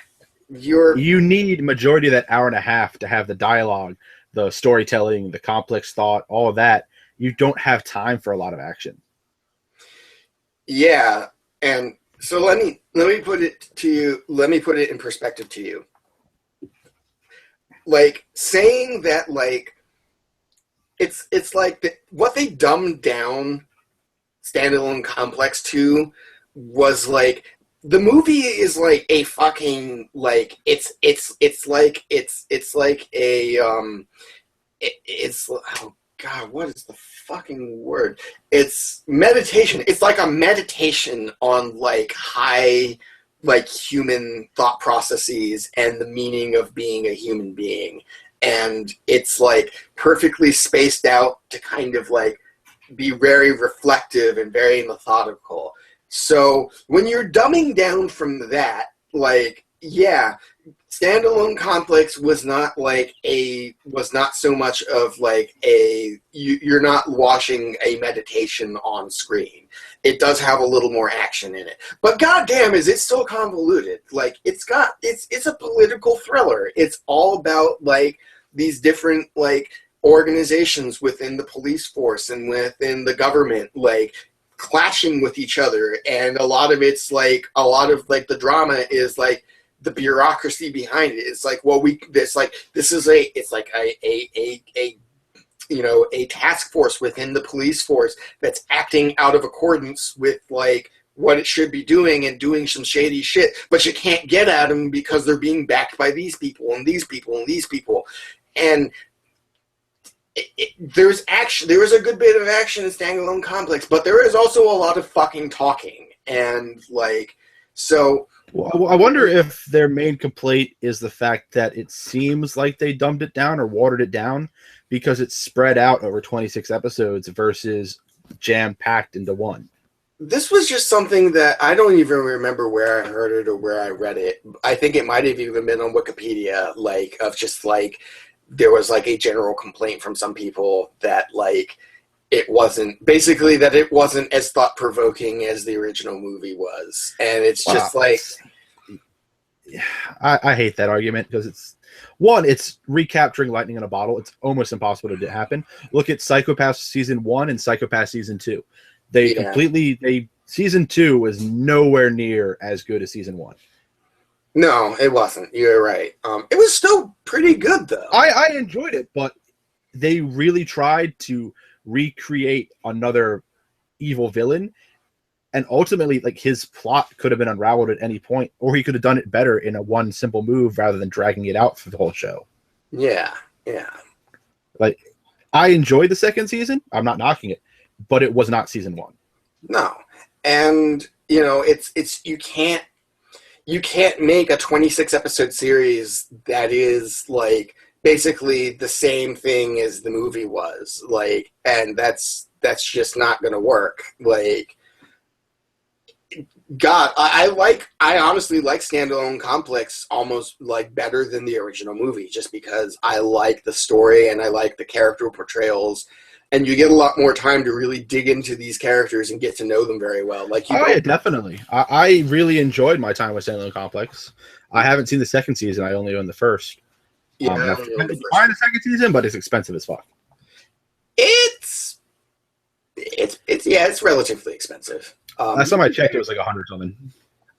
you need majority of that hour and a half to have the dialogue, the storytelling, the complex thought, all of that. You don't have time for a lot of action. Yeah, and so let me put it to you. Let me put it in perspective to you. Like saying that, like it's like what they dumbed down Standalone Complex to was like the movie is like a fucking like it's like a it's oh god, what is the fucking word? It's meditation. It's like a meditation on like high like human thought processes and the meaning of being a human being. And it's like perfectly spaced out to kind of like be very reflective and very methodical. So when you're dumbing down from that, like, yeah, Standalone Complex was not so much of like you're not watching a meditation on screen. It does have a little more action in it, but goddamn, is it still convoluted? Like it's a political thriller. It's all about like these different like organizations within the police force and within the government, like clashing with each other, and a lot of the drama is like the bureaucracy behind it. It's like, well, it's like a task force within the police force that's acting out of accordance with like what it should be doing and doing some shady shit, but you can't get at them because they're being backed by these people and these people and these people. And there's action. There is a good bit of action in Standalone Complex, but there is also a lot of fucking talking. And like, so well, I wonder if their main complaint is the fact that it seems like they dumbed it down or watered it down because it's spread out over 26 episodes versus jam-packed into one. This was just something that I don't even remember where I heard it or where I read it. I think it might have even been on Wikipedia, like, of just like, there was like a general complaint from some people that like it wasn't as thought-provoking as the original movie was. And it's just like, I hate that argument because it's recapturing lightning in a bottle. It's almost impossible to happen. Look at Psycho-Pass season 1 and Psycho-Pass season 2. Season 2 was nowhere near as good as season 1. No, it wasn't. You're right. It was still pretty good, though. I enjoyed it, but they really tried to recreate another evil villain, and ultimately, like, his plot could have been unraveled at any point, or he could have done it better in a one simple move rather than dragging it out for the whole show. Yeah. Like, I enjoyed the second season. I'm not knocking it, but it was not season 1. No, and it's you can't make a 26 episode series that is like basically the same thing as the movie was, like, and that's that's just not going to work. Like, God, I honestly like Standalone Complex almost like better than the original movie, just because I like the story and I like the character portrayals, and you get a lot more time to really dig into these characters and get to know them very well. Like, you Yeah, definitely. I really enjoyed my time with Standalone Complex. I haven't seen the second season. I only own the first. Yeah, I've tried to find the second season, but it's expensive as fuck. It's relatively expensive. Last time I checked, it was like 100 something.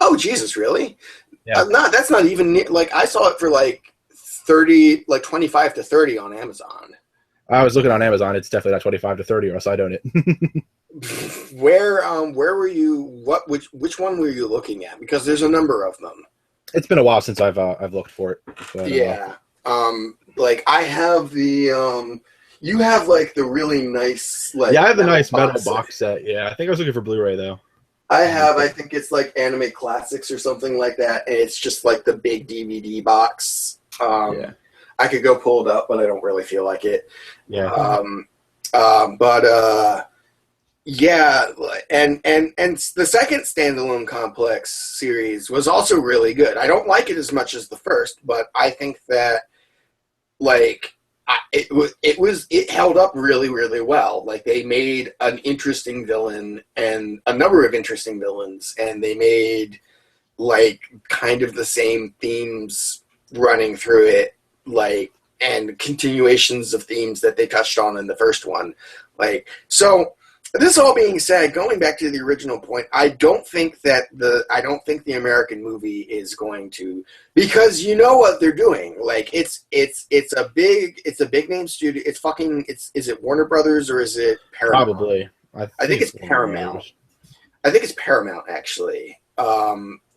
Oh Jesus, really? Yeah. That's not even like I saw it for like 30, like 25 to 30 on Amazon. I was looking on Amazon. It's definitely not 25 to 30, or else I own it. Where were you? Which one were you looking at? Because there's a number of them. It's been a while since I've looked for it. But, yeah. Like I have the you have like the really nice like. Yeah, I have the nice metal box set. Yeah, I think I was looking for Blu-ray though. I think it's like Anime Classics or something like that, and it's just like the big DVD box. Yeah. I could go pull it up, but I don't really feel like it. Yeah. Yeah, and the second Standalone Complex series was also really good. I don't like it as much as the first, but I think that like it held up really, really well. Like they made an interesting villain and a number of interesting villains, and they made like kind of the same themes running through it, like, and continuations of themes that they touched on in the first one. Like, so this all being said, going back to the original point, I don't think the American movie is going to, because you know what they're doing. Like it's a big name studio. Is it Warner Brothers or is it Paramount? Probably. I think it's Paramount. I think it's Paramount actually.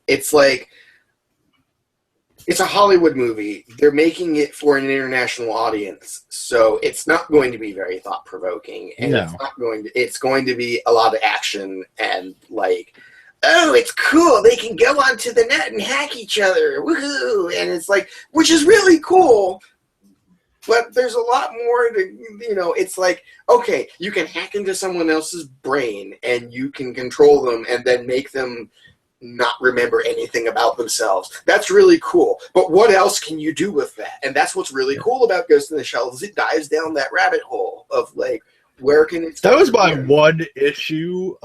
It's like, it's a Hollywood movie. They're making it for an international audience, so it's not going to be very thought-provoking, and No. it's going to be a lot of action and like, oh, it's cool. They can go onto the net and hack each other. Woohoo! And it's like, which is really cool, but there's a lot more to, it's like, okay, you can hack into someone else's brain and you can control them and then make them not remember anything about themselves. That's really cool. But what else can you do with that? And that's what's really cool about Ghost in the Shell is it dives down that rabbit hole of like, where can it? That was my one issue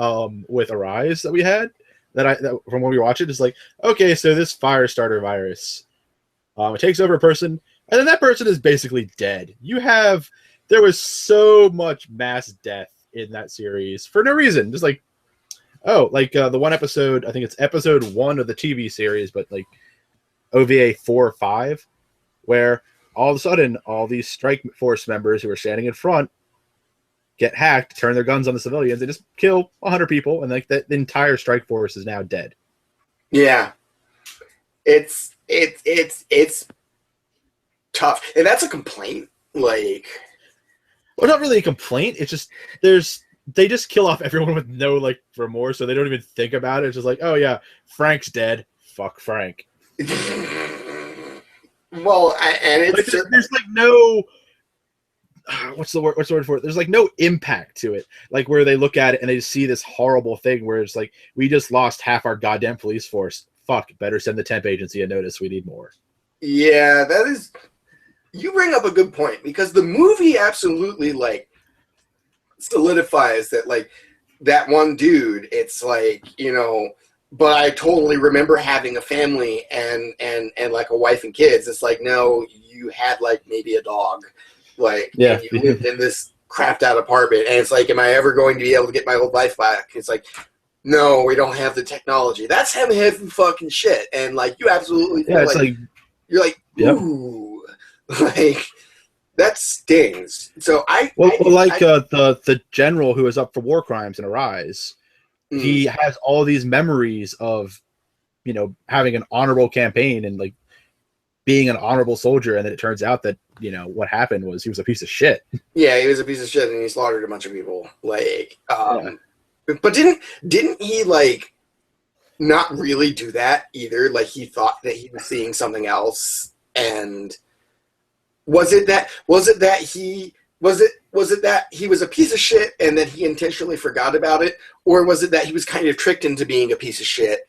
with Arise that we had that from when we watched it is like, okay, so this Firestarter virus, it takes over a person, and then that person is basically dead. There was so much mass death in that series for no reason. Just like, the one episode, I think it's episode 1 of the TV series, but like OVA 4 or 5, where all of a sudden all these strike force members who are standing in front get hacked, turn their guns on the civilians, they just kill 100 people, and like the entire strike force is now dead. Yeah, it's tough, and that's a complaint. Like, well, not really a complaint. It's just they just kill off everyone with no like remorse, so they don't even think about it. It's just like, oh yeah, Frank's dead. Fuck Frank. Well, and it's like, there's like no what's the word for it? There's like no impact to it. Like where they look at it and they see this horrible thing where it's like, we just lost half our goddamn police force. Fuck, better send the temp agency a notice. We need more. Yeah, you bring up a good point, because the movie absolutely like solidifies that, like, that one dude, it's like, but I totally remember having a family and like a wife and kids. It's like, no, you had like maybe a dog, like, yeah, and you lived in this crapped out apartment, and it's like, am I ever going to be able to get my old life back? It's like, no, we don't have the technology. That's heavy fucking shit, and like, you absolutely feel like you're like, ooh, like, that stings. So the general who is up for war crimes in Arise, he has all these memories of, having an honorable campaign and like being an honorable soldier, and then it turns out that what happened was he was a piece of shit. Yeah, he was a piece of shit, and he slaughtered a bunch of people. Like, but didn't he like not really do that either? Like, he thought that he was seeing something else, and was it that he Was it that he was a piece of shit and then he intentionally forgot about it, or was it that he was kind of tricked into being a piece of shit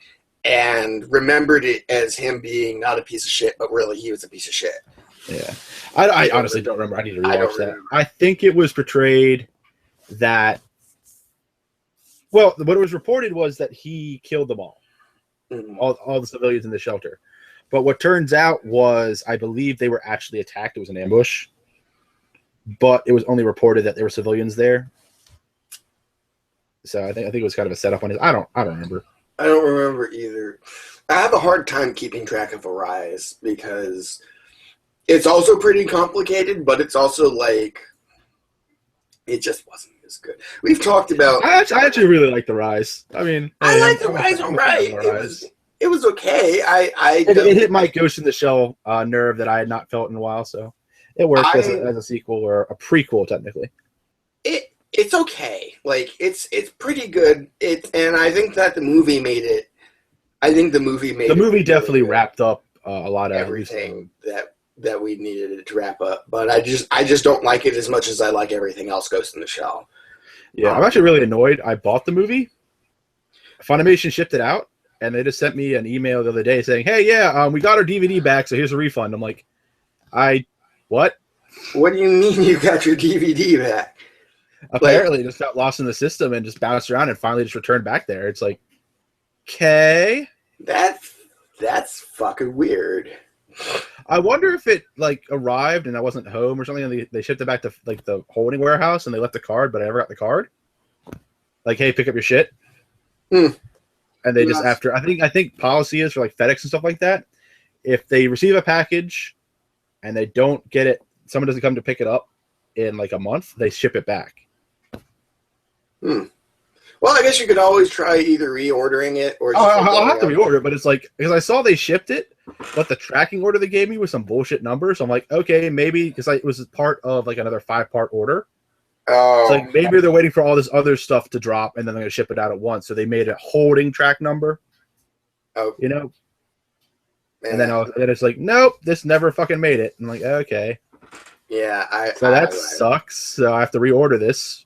and remembered it as him being not a piece of shit, but really he was a piece of shit? Yeah, I honestly don't remember. I need to rewatch that. Remember. I think it was portrayed that. Well, what it was reported was that he killed them all, all the civilians in the shelter. But what turns out was, I believe they were actually attacked. It was an ambush, but it was only reported that there were civilians there. So I think it was kind of a setup on it. I don't remember. I don't remember either. I have a hard time keeping track of Arise because it's also pretty complicated, but it's also like it just wasn't as good. We've talked about. I actually really like The Rise. I mean, I like The Rise. Right? It was okay. It hit my Ghost in the Shell nerve that I had not felt in a while, so it worked as a sequel or a prequel technically. It's okay. Like it's pretty good. And I think that the movie made it. I think the movie definitely wrapped up a lot of everything that we needed it to wrap up. But I just don't like it as much as I like everything else Ghost in the Shell. Yeah, I'm actually really annoyed. I bought the movie. Funimation shipped it out, and they just sent me an email the other day saying, "Hey, yeah, we got our DVD back, so here's a refund." I'm like, what? What do you mean you got your DVD back? Apparently, it just got lost in the system and just bounced around and finally just returned back there. It's like, okay, that's fucking weird. I wonder if it like arrived and I wasn't home or something, and they shipped it back to like the holding warehouse and they left the card, but I never got the card. Like, hey, pick up your shit. And they just after I think policy is for like FedEx and stuff like that. If they receive a package and they don't get it, someone doesn't come to pick it up in like a month, they ship it back. Well, I guess you could always try either reordering it or. I'll have to reorder it, but it's like because I saw they shipped it, but the tracking order they gave me was some bullshit number. So I'm like, okay, maybe because it was part of like another 5-part order. Oh, so like maybe they're waiting for all this other stuff to drop and then they're gonna ship it out at once. So they made a holding track number. Oh, you know. And then it's like, nope, this never fucking made it. I'm like, okay. Yeah, that sucks. So I have to reorder this.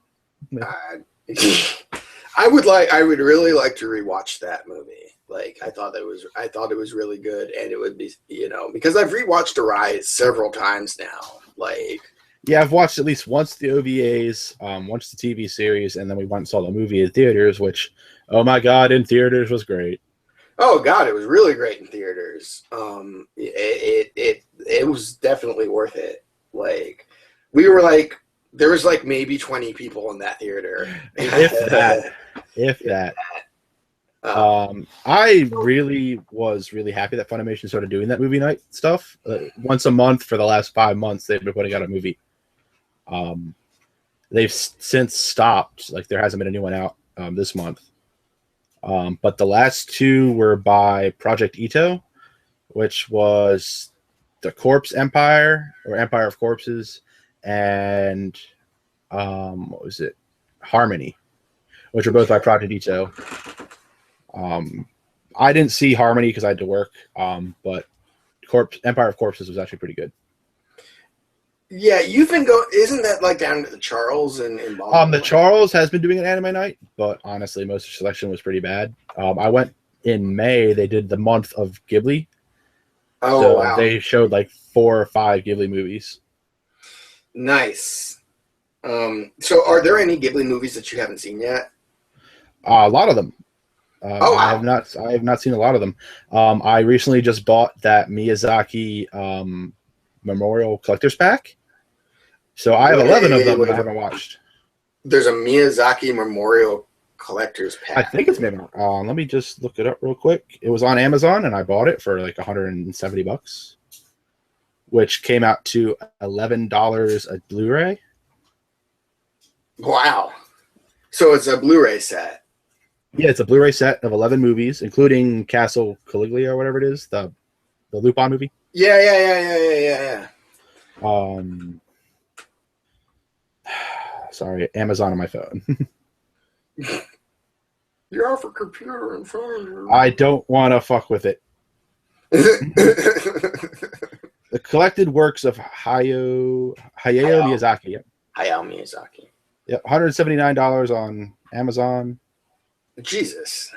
I would really like to rewatch that movie. Like I thought it was really good, and it would be, because I've rewatched Arise several times now. Like, yeah, I've watched at least once the OVAs, once the TV series, and then we went and saw the movie in theaters, which, oh my god, in theaters was great. Oh god, it was really great in theaters. It was definitely worth it. Like, we were like, there was like maybe 20 people in that theater. If that. I really was really happy that Funimation started doing that movie night stuff. Once a month for the last 5 months, they've been putting out a movie. They've since stopped. Like, there hasn't been a new one out this month. But the last two were by Project Ito, which was the Corpse Empire or Empire of Corpses, and what was it? Harmony, which are both by Project Ito. I didn't see Harmony because I had to work, but Empire of Corpses was actually pretty good. Yeah, you've been going. Isn't that like down to the Charles and Baltimore? The Charles has been doing an anime night, but honestly, most of the selection was pretty bad. I went in May. They did the month of Ghibli. Oh, so wow. They showed like 4 or 5 Ghibli movies. Nice. So are there any Ghibli movies that you haven't seen yet? A lot of them. Wow. I have not seen a lot of them. I recently just bought that Miyazaki Memorial Collector's Pack. So I have 11 of them that I haven't watched. There's a Miyazaki Memorial Collector's Pack. I think it's maybe. Let me just look it up real quick. It was on Amazon, and I bought it for like $170, which came out to $11 a Blu-ray. Wow. So it's a Blu-ray set. Yeah, it's a Blu-ray set of 11 movies, including Castle Caligula or whatever it is, the Lupin movie. Yeah. Sorry, Amazon on my phone. You're off a computer in front of you. I don't want to fuck with it. The collected works of Hayao Miyazaki. Hayao Miyazaki. Yep, $179 on Amazon. Jesus.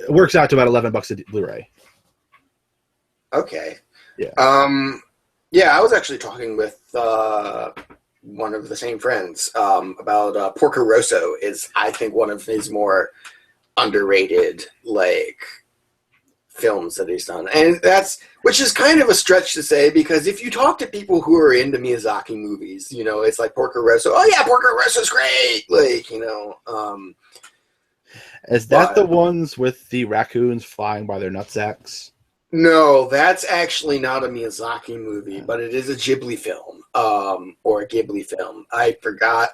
It works out to about $11 a Blu-ray. Okay. Yeah. Yeah, I was actually talking with one of the same friends about Porco Rosso is, I think, one of his more underrated, like, films that he's done. And which is kind of a stretch to say, because if you talk to people who are into Miyazaki movies, you know, it's like Porco Rosso, oh yeah, Porco Rosso's great! Like, you know. Is that the ones with the raccoons flying by their nutsacks? No, that's actually not a Miyazaki movie, but it is a Ghibli film, or a Ghibli film. I forgot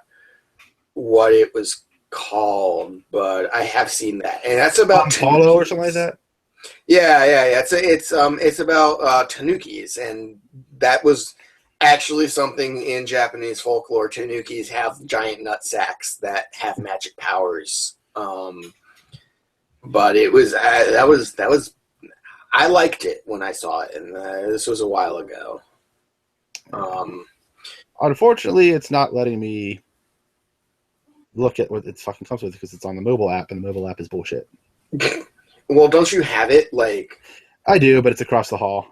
what it was called, but I have seen that, and that's about Paulo or something like that. Yeah. It's about tanukis, and that was actually something in Japanese folklore. Tanukis have giant nut sacks that have magic powers. But it was that was. I liked it when I saw it, and this was a while ago. Unfortunately, it's not letting me look at what it fucking comes with because it's on the mobile app, and the mobile app is bullshit. Well, don't you have it? Like, I do, but it's across the hall.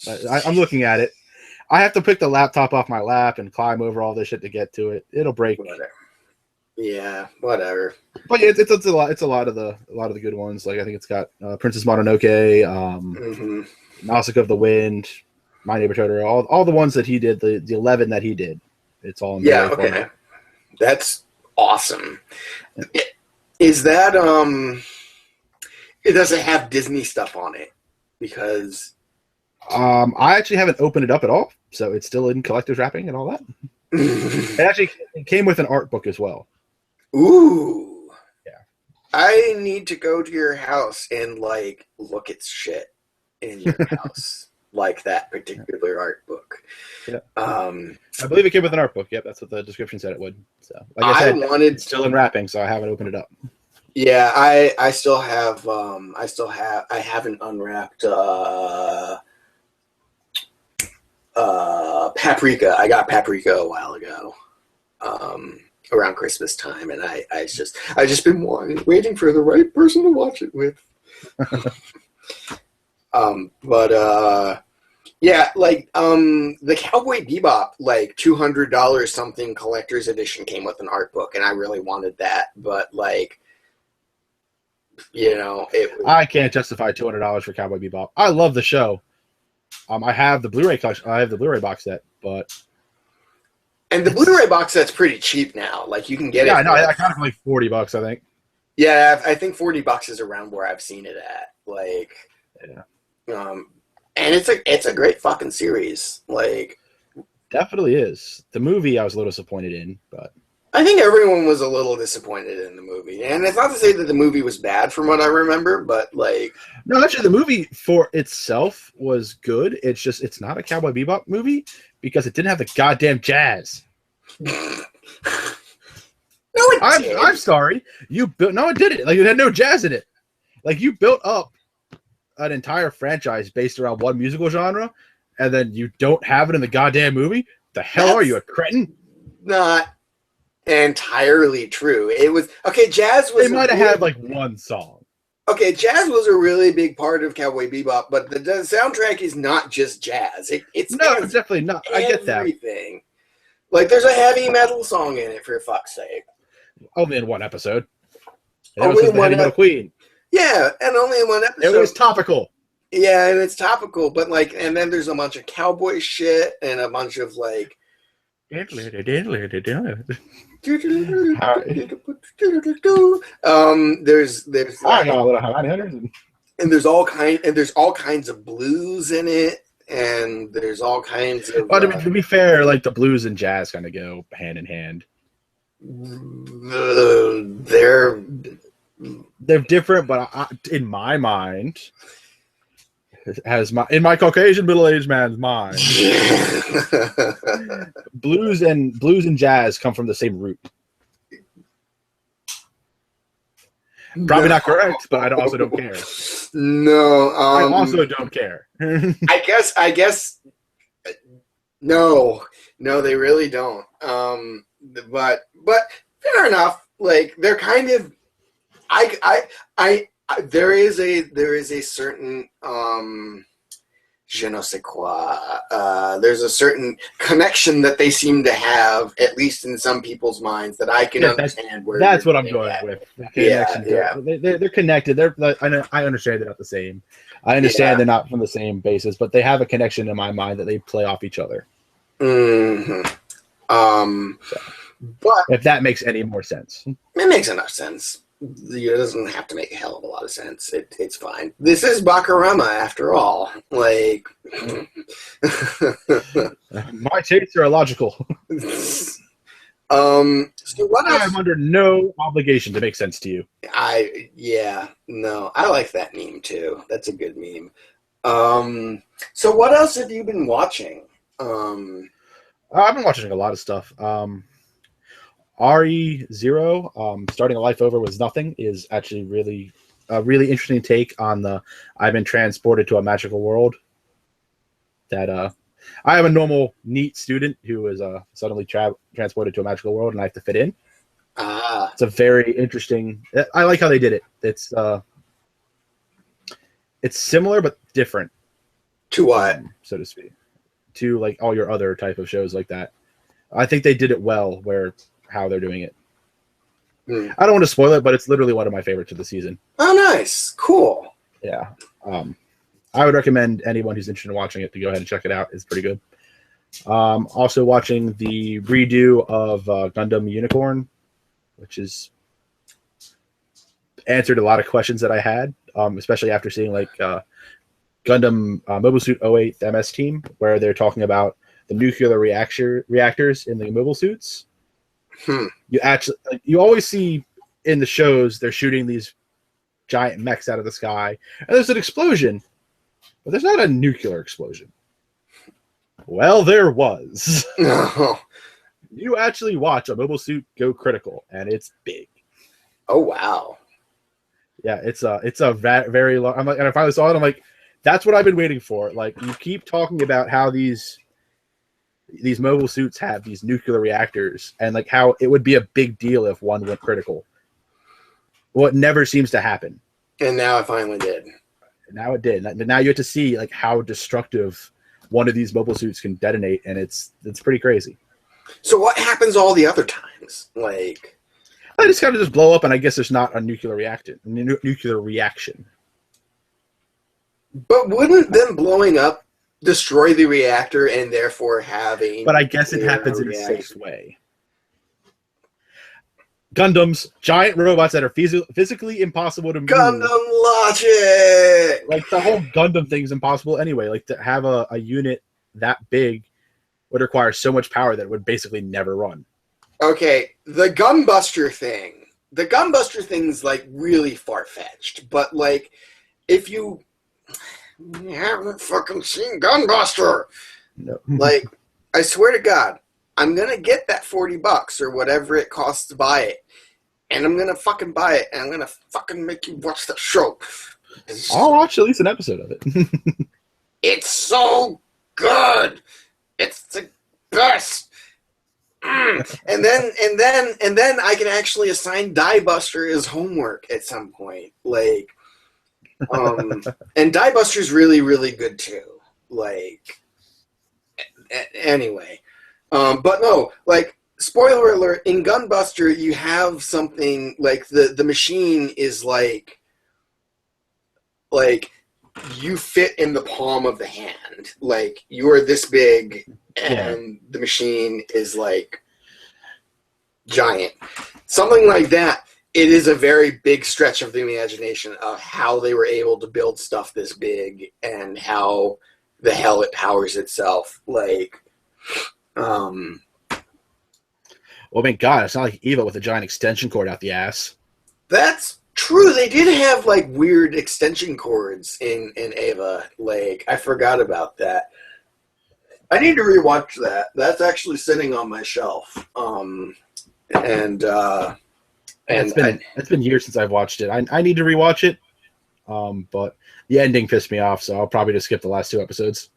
I'm looking at it. I have to pick the laptop off my lap and climb over all this shit to get to it. It'll break. Whatever. Yeah, whatever. But yeah, it's a lot. It's a lot of the good ones. Like I think it's got Princess Mononoke, Nausicaa of the Wind, My Neighbor Totoro, all the ones that he did, the 11 that he did. It's all in okay. Format. That's awesome. Is that it doesn't have Disney stuff on it because I actually haven't opened it up at all, so it's still in collector's wrapping and all that. It actually came with an art book as well. Ooh. Yeah. I need to go to your house and like look at shit in your house, like that particular art book. Yeah. I believe it came with an art book. Yep, that's what the description said it would. So, like I said, it's still in wrapping, so I haven't opened it up. Yeah, I still have I haven't unwrapped Paprika. I got Paprika a while ago. Around Christmas time, and I just been waiting for the right person to watch it with. Yeah, like the Cowboy Bebop, like $200 something collector's edition came with an art book, and I really wanted that, but like, you know, I can't justify $200 for Cowboy Bebop. I love the show. I have the Blu-ray collection. I have the Blu-ray box set, but. And the Blu-ray box set's pretty cheap now. Like you can get it. Yeah, no, I got it for like $40, I think. Yeah, I think $40 is around where I've seen it at. Like, yeah. And it's a great fucking series. Like, definitely is. The movie I was a little disappointed in, but I think everyone was a little disappointed in the movie. And it's not to say that the movie was bad from what I remember, but like, no, actually, the movie for itself was good. It's just it's not a Cowboy Bebop movie because it didn't have the goddamn jazz. No, it did. I'm sorry. No, it didn't. Like it had no jazz in it. Like you built up an entire franchise based around one musical genre, and then you don't have it in the goddamn movie. The hell are you, a cretin? Not entirely true. It was okay. Jazz was. They might have had like one song. Okay, jazz was a really big part of Cowboy Bebop, but the soundtrack is not just jazz. It's definitely not. I get that. Everything. Like, there's a heavy metal song in it, for fuck's sake. Only in one episode. And only in the Heavy Metal Queen. Yeah, and only in one episode. It was topical. Yeah, and it's topical, but like, and then there's a bunch of cowboy shit and a bunch of like. There's all kinds of blues in it, and there's all kinds of. But I mean, to be fair, like the blues and jazz kind of go hand in hand. They're different, but in my mind, in my Caucasian middle-aged man's mind, blues and jazz come from the same root. Probably not correct, but I also don't care. No, I also don't care. I guess No, no, they really don't. But fair enough. Like they're kind of I there is a certain je ne sais quoi. There's a certain connection that they seem to have, at least in some people's minds, that I can understand. That's what I'm going with. Yeah, yeah. They're connected. I understand they're not the same. I understand Yeah. they're not from the same basis, but they have a connection in my mind that they play off each other. Mm-hmm. So, but if that makes any more sense, it makes enough sense. It doesn't have to make a hell of a lot of sense. It's fine. This is Bakarama, after all. Like, my tastes are illogical. So what else? I'm under no obligation to make sense to you. I like that meme too. That's a good meme. So what else have you been watching? I've been watching a lot of stuff. RE0, starting a life over was nothing, is actually really a really interesting take on the I've been transported to a magical world. That I am a normal, neat student who is suddenly transported to a magical world, and I have to fit in. It's a very interesting. I like how they did it. It's similar but different. To what? So to speak. To like all your other type of shows like that. I think they did it well how they're doing it. I don't want to spoil it, but it's literally one of my favorites of the season. Oh, nice. Cool. Yeah. I would recommend anyone who's interested in watching it to go ahead and check it out. It's pretty good. Also watching the redo of Gundam Unicorn, which is answered a lot of questions that I had, especially after seeing like Gundam Mobile Suit 08 MS Team, where they're talking about the nuclear reactors in the mobile suits. You always see in the shows they're shooting these giant mechs out of the sky, and there's an explosion, but there's not a nuclear explosion. Well, there was. You actually watch a mobile suit go critical, and it's big. Oh wow! Yeah, it's a very long. I'm like, and I finally saw it. I'm like, that's what I've been waiting for. Like, you keep talking about how these mobile suits have these nuclear reactors, and like how it would be a big deal if one went critical. Well, it never seems to happen. And now it finally did. Now it did. Now you have to see like how destructive one of these mobile suits can detonate, and it's pretty crazy. So what happens all the other times? Like, they just kind of just blow up, and I guess there's not a nuclear reaction. But wouldn't them blowing up destroy the reactor and therefore have a? But I guess it happens in a safe way. Gundams, giant robots that are physically impossible to move. Gundam logic! Like, the whole Gundam thing is impossible anyway. Like, to have a unit that big would require so much power that it would basically never run. Okay, the Gunbuster thing. The Gunbuster thing's, like, really far-fetched. But, like, if you haven't fucking seen Gunbuster, no. Like, I swear to God, I'm going to get that $40 or whatever it costs to buy it. And I'm going to fucking buy it, and I'm going to fucking make you watch the show. I'll watch at least an episode of it. It's so good. It's the best. And then I can actually assign Die Buster as homework at some point. Like, and Die Buster's really, really good too. Like, anyway. But no, like, spoiler alert, in Gunbuster, you have something, like, the machine is like, you fit in the palm of the hand. Like, you're this big, and the machine is, like, giant. Something like that. It is a very big stretch of the imagination of how they were able to build stuff this big and how the hell it powers itself. Like, well, I mean, God, it's not like Eva with a giant extension cord out the ass. That's true. They did have, like, weird extension cords in Eva. Like, I forgot about that. I need to rewatch that. That's actually sitting on my shelf. It's been years since I've watched it. I need to rewatch it. But the ending pissed me off, so I'll probably just skip the last two episodes.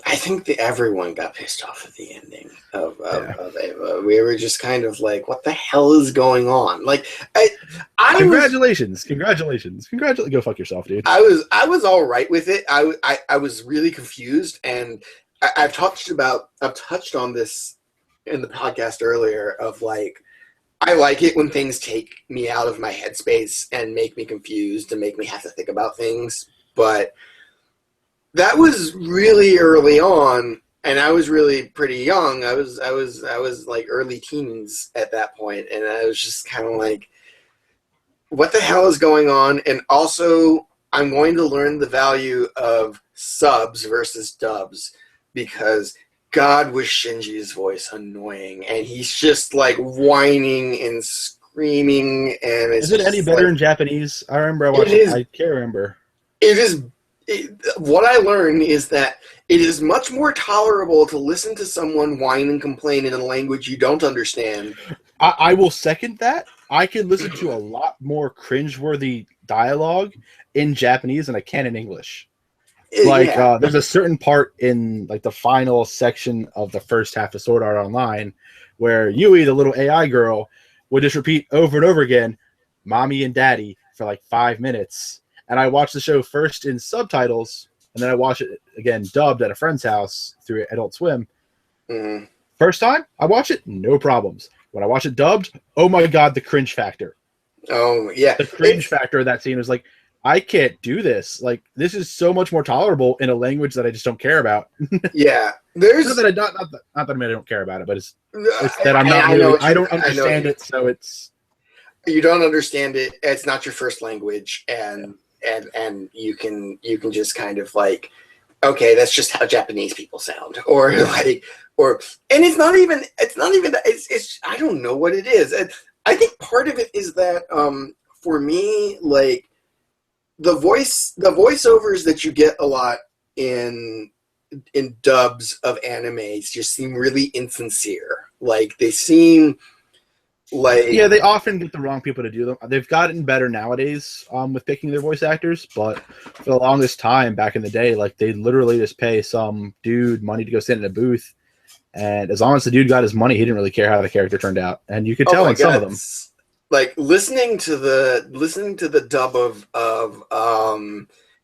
I think that everyone got pissed off at the ending Yeah. of Ava. We were just kind of like, what the hell is going on? Like, I was Congratulations. Go fuck yourself, dude. I was all right with it. I was really confused, and I've touched on this in the podcast earlier of like, I like it when things take me out of my headspace and make me confused and make me have to think about things. But that was really early on, and I was really pretty young. I was like early teens at that point, and I was just kind of like, what the hell is going on? And also, I'm going to learn the value of subs versus dubs because God was Shinji's voice annoying, and he's just like whining and screaming, and it's Is it any just better like, in Japanese? I remember I watched it is. I can't remember. It is. What I learned is that it is much more tolerable to listen to someone whine and complain in a language you don't understand. I will second that. I can listen to a lot more cringeworthy dialogue in Japanese than I can in English. Like, Yeah. there's a certain part in like the final section of the first half of Sword Art Online where Yui, the little AI girl, would just repeat over and over again, "Mommy and Daddy" for like 5 minutes. And I watched the show first in subtitles, and then I watched it again dubbed at a friend's house through Adult Swim. Mm. First time I watch it, no problems. When I watch it dubbed, oh my god, the cringe factor. Oh yeah. The cringe factor of that scene was like, I can't do this. Like, this is so much more tolerable in a language that I just don't care about. Yeah. There's Not that not that I mean I don't care about it, but it's that I'm not really, I don't understand it, so it's you don't understand it. It's not your first language, and you can just kind of like, okay, that's just how Japanese people sound, or like, or and it's not even that. It's I don't know what it is. And I think part of it is that for me, like the voiceovers that you get a lot in dubs of animes just seem really insincere. Like they seem like, yeah, they often get the wrong people to do them. They've gotten better nowadays with picking their voice actors, but for the longest time back in the day, like they literally just pay some dude money to go sit in a booth, and as long as the dude got his money, he didn't really care how the character turned out, and you could tell in some of them. Like listening to the dub of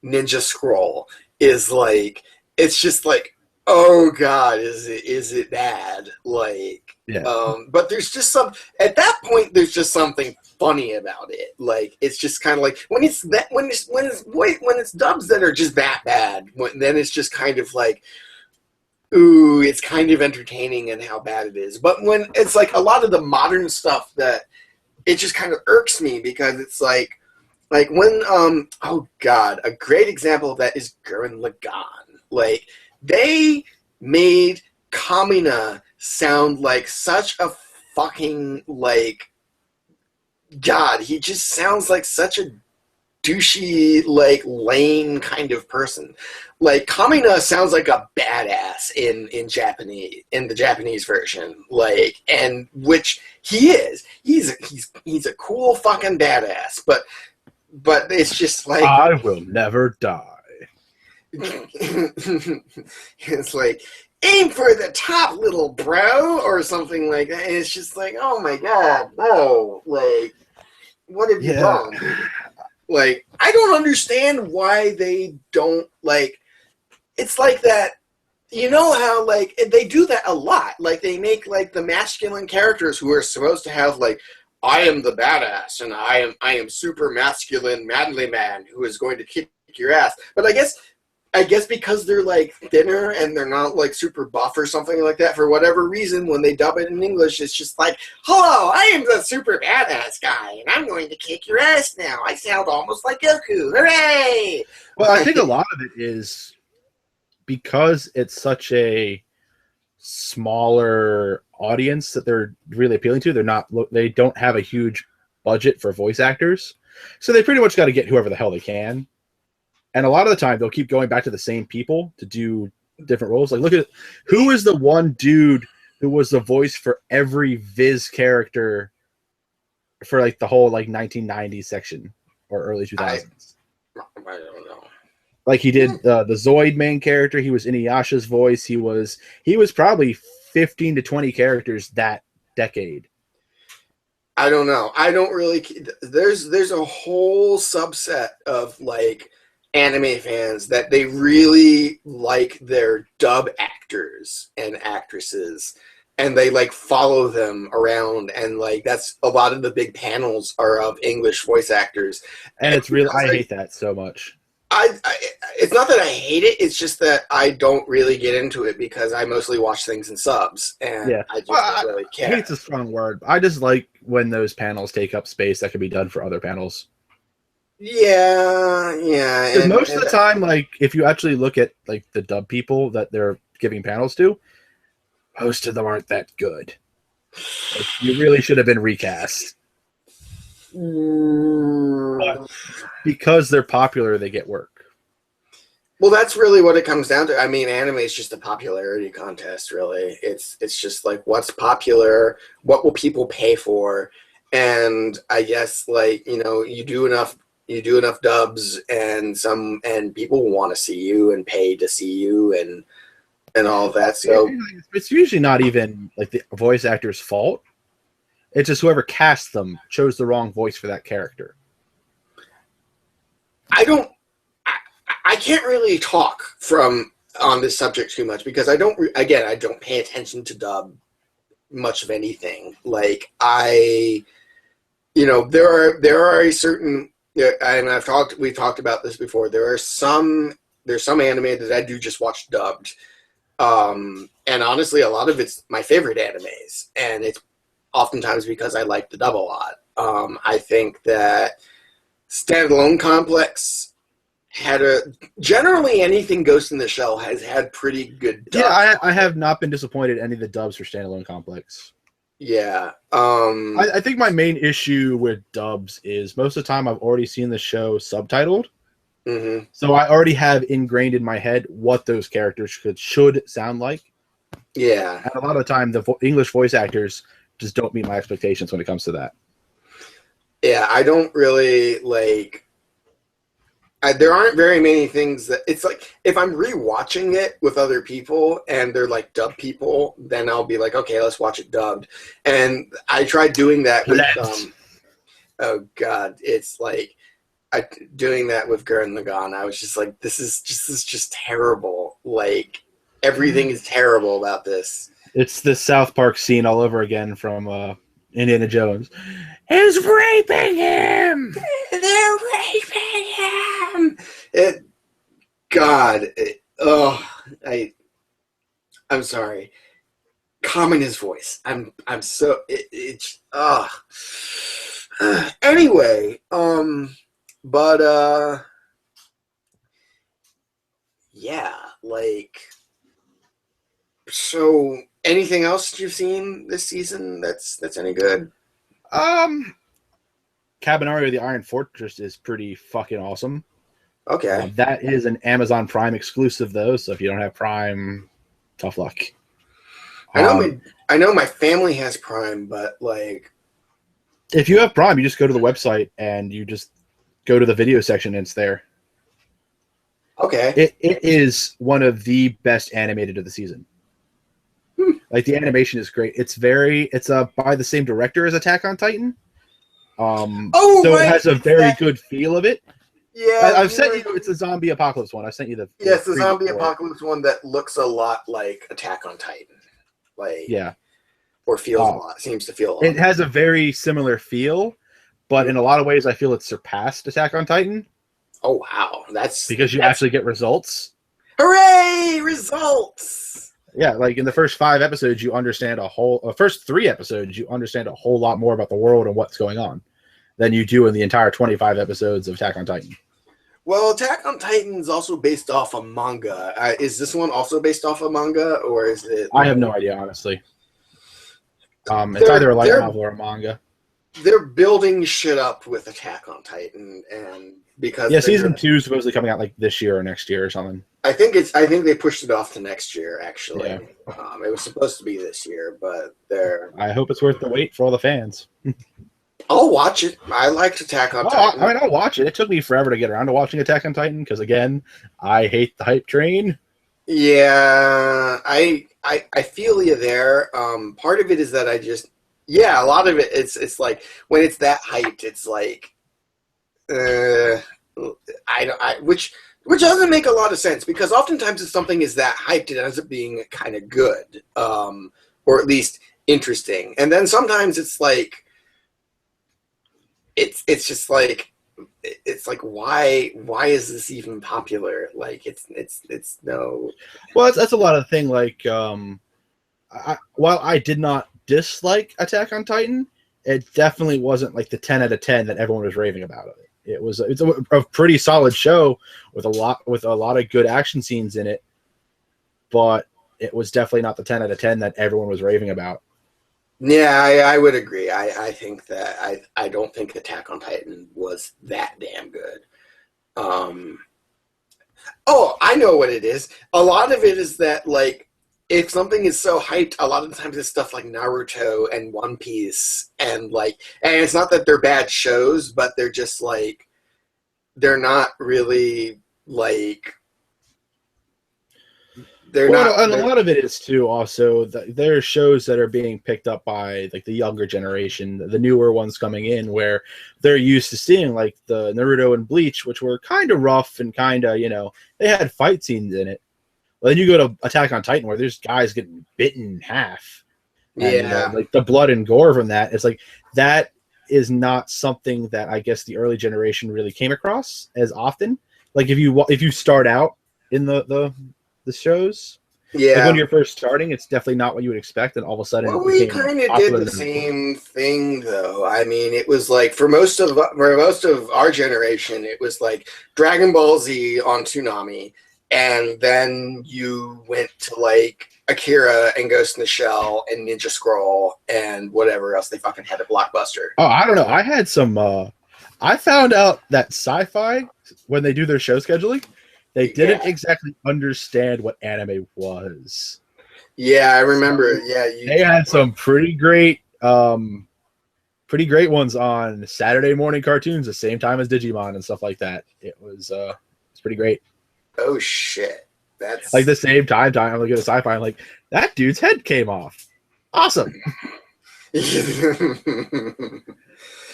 Ninja Scroll is like, it's just like, oh god, is it bad? Like, Yeah. But there's just at that point there's just something funny about it. Like it's just kind of like when it's dubs that are just that bad, then it's just kind of like, ooh, it's kind of entertaining and how bad it is. But when it's like a lot of the modern stuff, that it just kind of irks me because it's like when oh god, a great example of that is Gurren Lagann. Like they made Kamina sound like such a fucking like, god, he just sounds like such a douchey, like lame kind of person. Like Kamina sounds like a badass in Japanese, in the Japanese version. Like, and which he is. He's a cool fucking badass. But it's just like, I will never die. it's like, aim for the top, little bro, or something like that. And it's just like, oh my god, no. Like, what have you done? Like, I don't understand why they don't, like, it's like that, you know how, like, they do that a lot. Like, they make, like, the masculine characters who are supposed to have, like, I am the badass, and I am super masculine, manly man who is going to kick your ass. But I guess because they're like thinner and they're not like super buff or something like that, for whatever reason, when they dub it in English, it's just like, hello, I am the super badass guy, and I'm going to kick your ass now. I sound almost like Goku. Hooray! Well, I think a lot of it is because it's such a smaller audience that they're really appealing to. They don't have a huge budget for voice actors, so they pretty much got to get whoever the hell they can. And a lot of the time, they'll keep going back to the same people to do different roles. Like, look at who is the one dude who was the voice for every Viz character for like the whole like 1990s section or early 2000s. I don't know. Like he did the Zoid main character. He was Inuyasha's voice. He was probably 15 to 20 characters that decade. I don't know. I don't really. There's a whole subset of like anime fans that they really like their dub actors and actresses, and they like follow them around, and like that's a lot of the big panels are of English voice actors. And it's really, I hate that so much. It's not that I hate it. It's just that I don't really get into it because I mostly watch things in subs, and Yeah. I just don't really care. Hate's a strong word. I just like when those panels take up space that could be done for other panels. Yeah. Because most of the time, like if you actually look at like the dub people that they're giving panels to, most of them aren't that good. Like, you really should have been recast. But because they're popular, they get work. Well, that's really what it comes down to. I mean, anime is just a popularity contest, really. It's just like what's popular, what will people pay for, and I guess like you do enough dubs, and people want to see you and pay to see you and all of that. So it's usually not even like the voice actor's fault. It's just whoever cast them chose the wrong voice for that character. I can't really talk on this subject too much because I don't pay attention to dub much of anything. Like there are a certain, and we've talked about this before. There's some anime that I do just watch dubbed. And honestly, a lot of it's my favorite animes, and it's oftentimes because I like the dub a lot. I think that Standalone Complex generally anything Ghost in the Shell has had pretty good dubs. Yeah, I have not been disappointed in any of the dubs for Standalone Complex. Yeah. I think my main issue with dubs is most of the time I've already seen the show subtitled. Mm-hmm. So I already have ingrained in my head what those characters should sound like. Yeah. And a lot of the time, the English voice actors just don't meet my expectations when it comes to that. Yeah, I don't really like. There aren't very many things that it's like if I'm rewatching it with other people and they're like dub people, then I'll be like, okay, let's watch it dubbed. And I tried doing that with oh god, it's like doing that with Gurren Lagann. I was just like, this is just terrible. Like everything is terrible about this. It's the South Park scene all over again from Indiana Jones. Is raping him. They're raping him. I'm sorry. Calm in his voice. Anyway, yeah, like, so anything else you've seen this season that's any good? Cabanario the Iron Fortress is pretty fucking awesome. Okay. That is an Amazon Prime exclusive though, so if you don't have Prime, tough luck. I know my family has Prime, but like if you have Prime, you just go to the website and you just go to the video section and it's there. Okay. It is one of the best animated of the season. Like the animation is great. It's by the same director as Attack on Titan. It has a very good feel of it. Yeah, I've sent you. It's a zombie apocalypse one. I sent you the. Yes, the zombie apocalypse one that looks a lot like Attack on Titan. Like yeah, or feels a lot. Seems to feel. It has a very similar feel, but in a lot of ways, I feel it surpassed Attack on Titan. Oh wow, that's because you actually get results. Hooray! Results. Yeah, like in the first 5 episodes, you understand first 3 episodes, you understand a whole lot more about the world and what's going on than you do in the entire 25 episodes of Attack on Titan. Well, Attack on Titan is also based off a manga. Is this one also based off a manga, or is it? I have no idea, honestly. It's either a light novel or a manga. They're building shit up with Attack on Titan, and because season 2 is supposedly coming out like this year or next year or something. I think they pushed it off to next year. Actually, it was supposed to be this year, but they're. I hope it's worth the wait for all the fans. I'll watch it. I liked Attack on Oh, Titan. I mean, I'll watch it. It took me forever to get around to watching Attack on Titan because, again, I hate the hype train. Yeah, I feel you there. Part of it is that a lot of it it's like when it's that hyped, it's like uh, which doesn't make a lot of sense because oftentimes if something is that hyped, it ends up being kind of good, or at least interesting, and then sometimes it's like it's just like it's like why is this even popular? Like it's no. Well, that's a lot of the thing. Like, while I did not dislike Attack on Titan, it definitely wasn't like the 10 out of 10 that everyone was raving about it. It's a pretty solid show with a lot of good action scenes in it, but it was definitely not the 10 out of 10 that everyone was raving about. Yeah, I would agree. I think that I don't think Attack on Titan was that damn good. Um, oh, I know what it is. A lot of it is that like if something is so hyped, a lot of the times it's stuff like Naruto and One Piece and it's not that they're bad shows, but they're just like they're not really like they're Well, not and a they're, lot of it is too. Also, there are shows that are being picked up by like the younger generation, the newer ones coming in, where they're used to seeing like the Naruto and Bleach, which were kind of rough and kind of they had fight scenes in it. Well, then you go to Attack on Titan, where there's guys getting bitten in half, and yeah. like the blood and gore from that. It's like that is not something that I guess the early generation really came across as often. Like if you start out in the shows, like when Yeah. you're first starting, it's definitely not what you would expect, and all of a sudden Well, it we became kind of did popular. the same thing, though. I mean, it was like for most of our generation, it was like Dragon Ball Z on Toonami, and then you went to like Akira and Ghost in the Shell and Ninja Scroll and whatever else they fucking had at Blockbuster. Oh, I don't know. I had some. I found out that Sci-Fi, when they do their show scheduling, they didn't Yeah, exactly understand what anime was. yeah, I remember. So Yeah, you. they had some pretty great ones on Saturday morning cartoons, the same time as Digimon and stuff like that. It's pretty great. Oh shit, Like that's. the same time I'm looking at Sci-Fi, I'm like, that dude's head came off. Awesome. uh,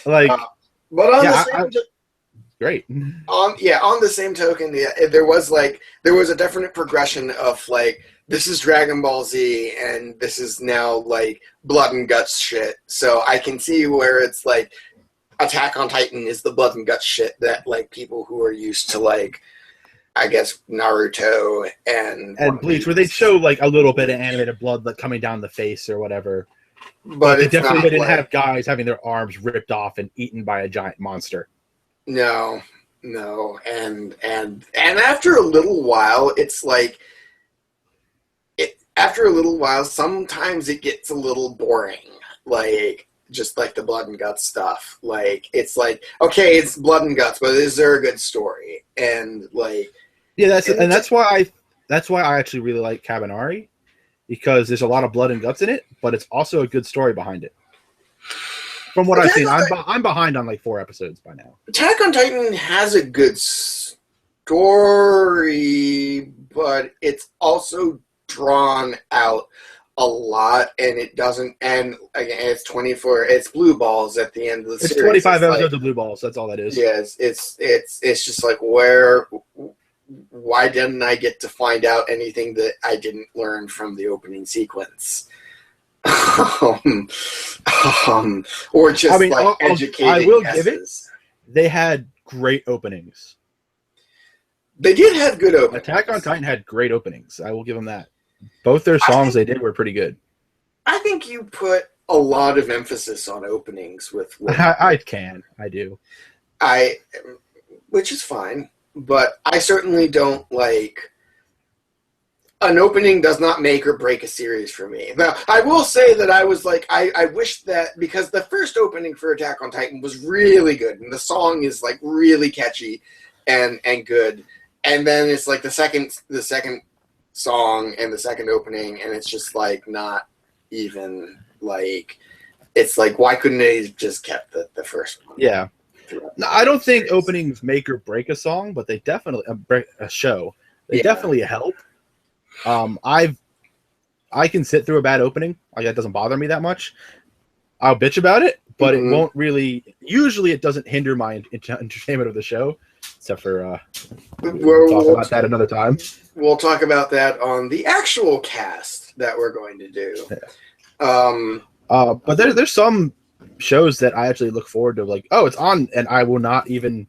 Like, but on the yeah, same great. on the same token, yeah, there was a definite progression of like this is Dragon Ball Z and this is now like blood and guts shit. So I can see where it's like Attack on Titan is the blood and guts shit that like people who are used to like I guess Naruto and And One Bleach, where they Piece. show like a little bit of animated blood like coming down the face or whatever. But But they it's definitely not didn't like have guys having their arms ripped off and eaten by a giant monster. no, no, and after a little while, it's like after a little while, sometimes it gets a little boring. Like just like the blood and guts stuff. Like it's like okay, it's blood and guts, but is there a good story? And like Yeah, and that's why I actually really like Cabanari, because there's a lot of blood and guts in it, but it's also a good story behind it. From what I've Attack seen, on, I'm behind on like 4 episodes by now. Attack on Titan has a good story, but it's also drawn out a lot, and it doesn't. And again, it's 24. It's blue balls at the end of the It's series. 25 It's like episodes of Blue Balls. That's all that is. yes, it's just like where. Why didn't I get to find out anything that I didn't learn from the opening sequence? um, or just I mean, like I educating will give it. guesses. They had great openings. They did have good openings. Attack on Titan had great openings. I will give them that. Both their I songs think, they did were pretty good. I think you put a lot of emphasis on openings with I do. I, which is fine, but I certainly don't like. An opening does not make or break a series for me. Now, I will say that I was like, I wish that because the first opening for Attack on Titan was really good, and the song is like really catchy and good, and then it's like the second song and the second opening, and it's just like not even like it's like, why couldn't they just kept the first one? Yeah. No, I don't think openings make or break a song, but they definitely break a show. They definitely help. I can sit through a bad opening. Like, that doesn't bother me that much. I'll bitch about it, but it won't really. Usually, it doesn't hinder my entertainment of the show, except for we'll talk about that another time. We'll talk about that on the actual cast that we're going to do. But there's some shows that I actually look forward to, like, oh, it's on, and I will not even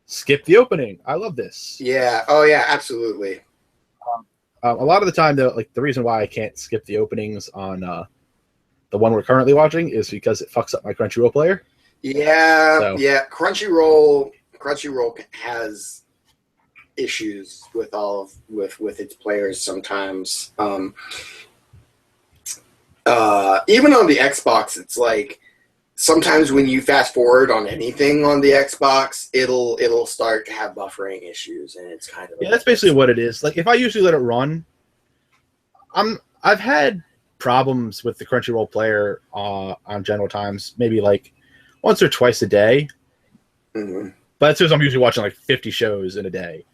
skip the opening. I love this. Yeah. Oh, yeah. Absolutely. A lot of the time, though, like, the reason why I can't skip the openings on the one we're currently watching is because it fucks up my Crunchyroll player. Yeah. Yeah. Crunchyroll has issues with with its players sometimes. Even on the Xbox, it's like sometimes when you fast forward on anything on the Xbox, it'll start to have buffering issues, and it's kind of that's basically what it is. Like, if I usually let it run, I've had problems with the Crunchyroll player on general times, maybe like once or twice a day. But that's because I'm usually watching like 50 shows in a day.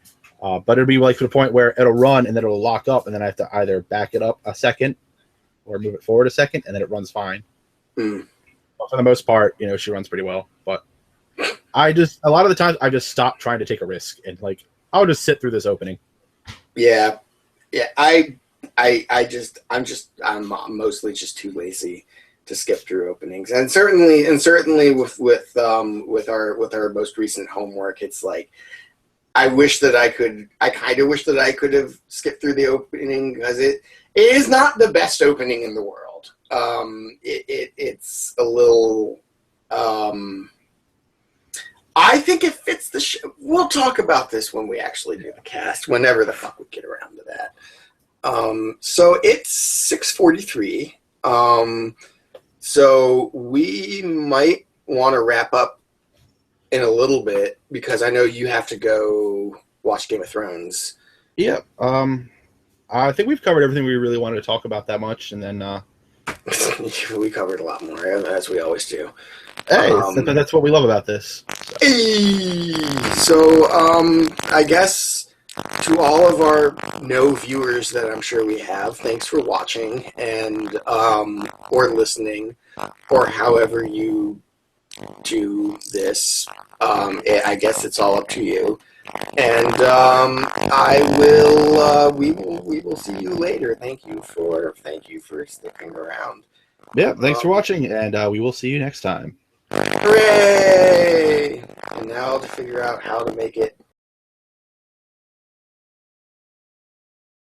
But it'll be like to the point where it'll run and then it'll lock up, and then I have to either back it up a second or move it forward a second, and then it runs fine. But for the most part, she runs pretty well. But a lot of the times I just stop trying to take a risk, and like, I'll just sit through this opening. Yeah. I'm mostly just too lazy to skip through openings, and certainly with our most recent homework, it's like I kind of wish that I could have skipped through the opening, because it is not the best opening in the world. It's a little. I think it fits the show. We'll talk about this when we actually do the cast, whenever the fuck we get around to that. So it's 6:43. So we might want to wrap up in a little bit, because I know you have to go watch Game of Thrones. Yeah. I think we've covered everything we really wanted to talk about that much, and then we covered a lot more, as we always do. Hey, that's what we love about this. So, I guess to all of our no viewers that I'm sure we have, thanks for watching and or listening, or however you do this. I guess it's all up to you. And we will see you later. Thank you for sticking around. Yeah, thanks for watching, and we will see you next time. Hooray! And now to figure out how to make it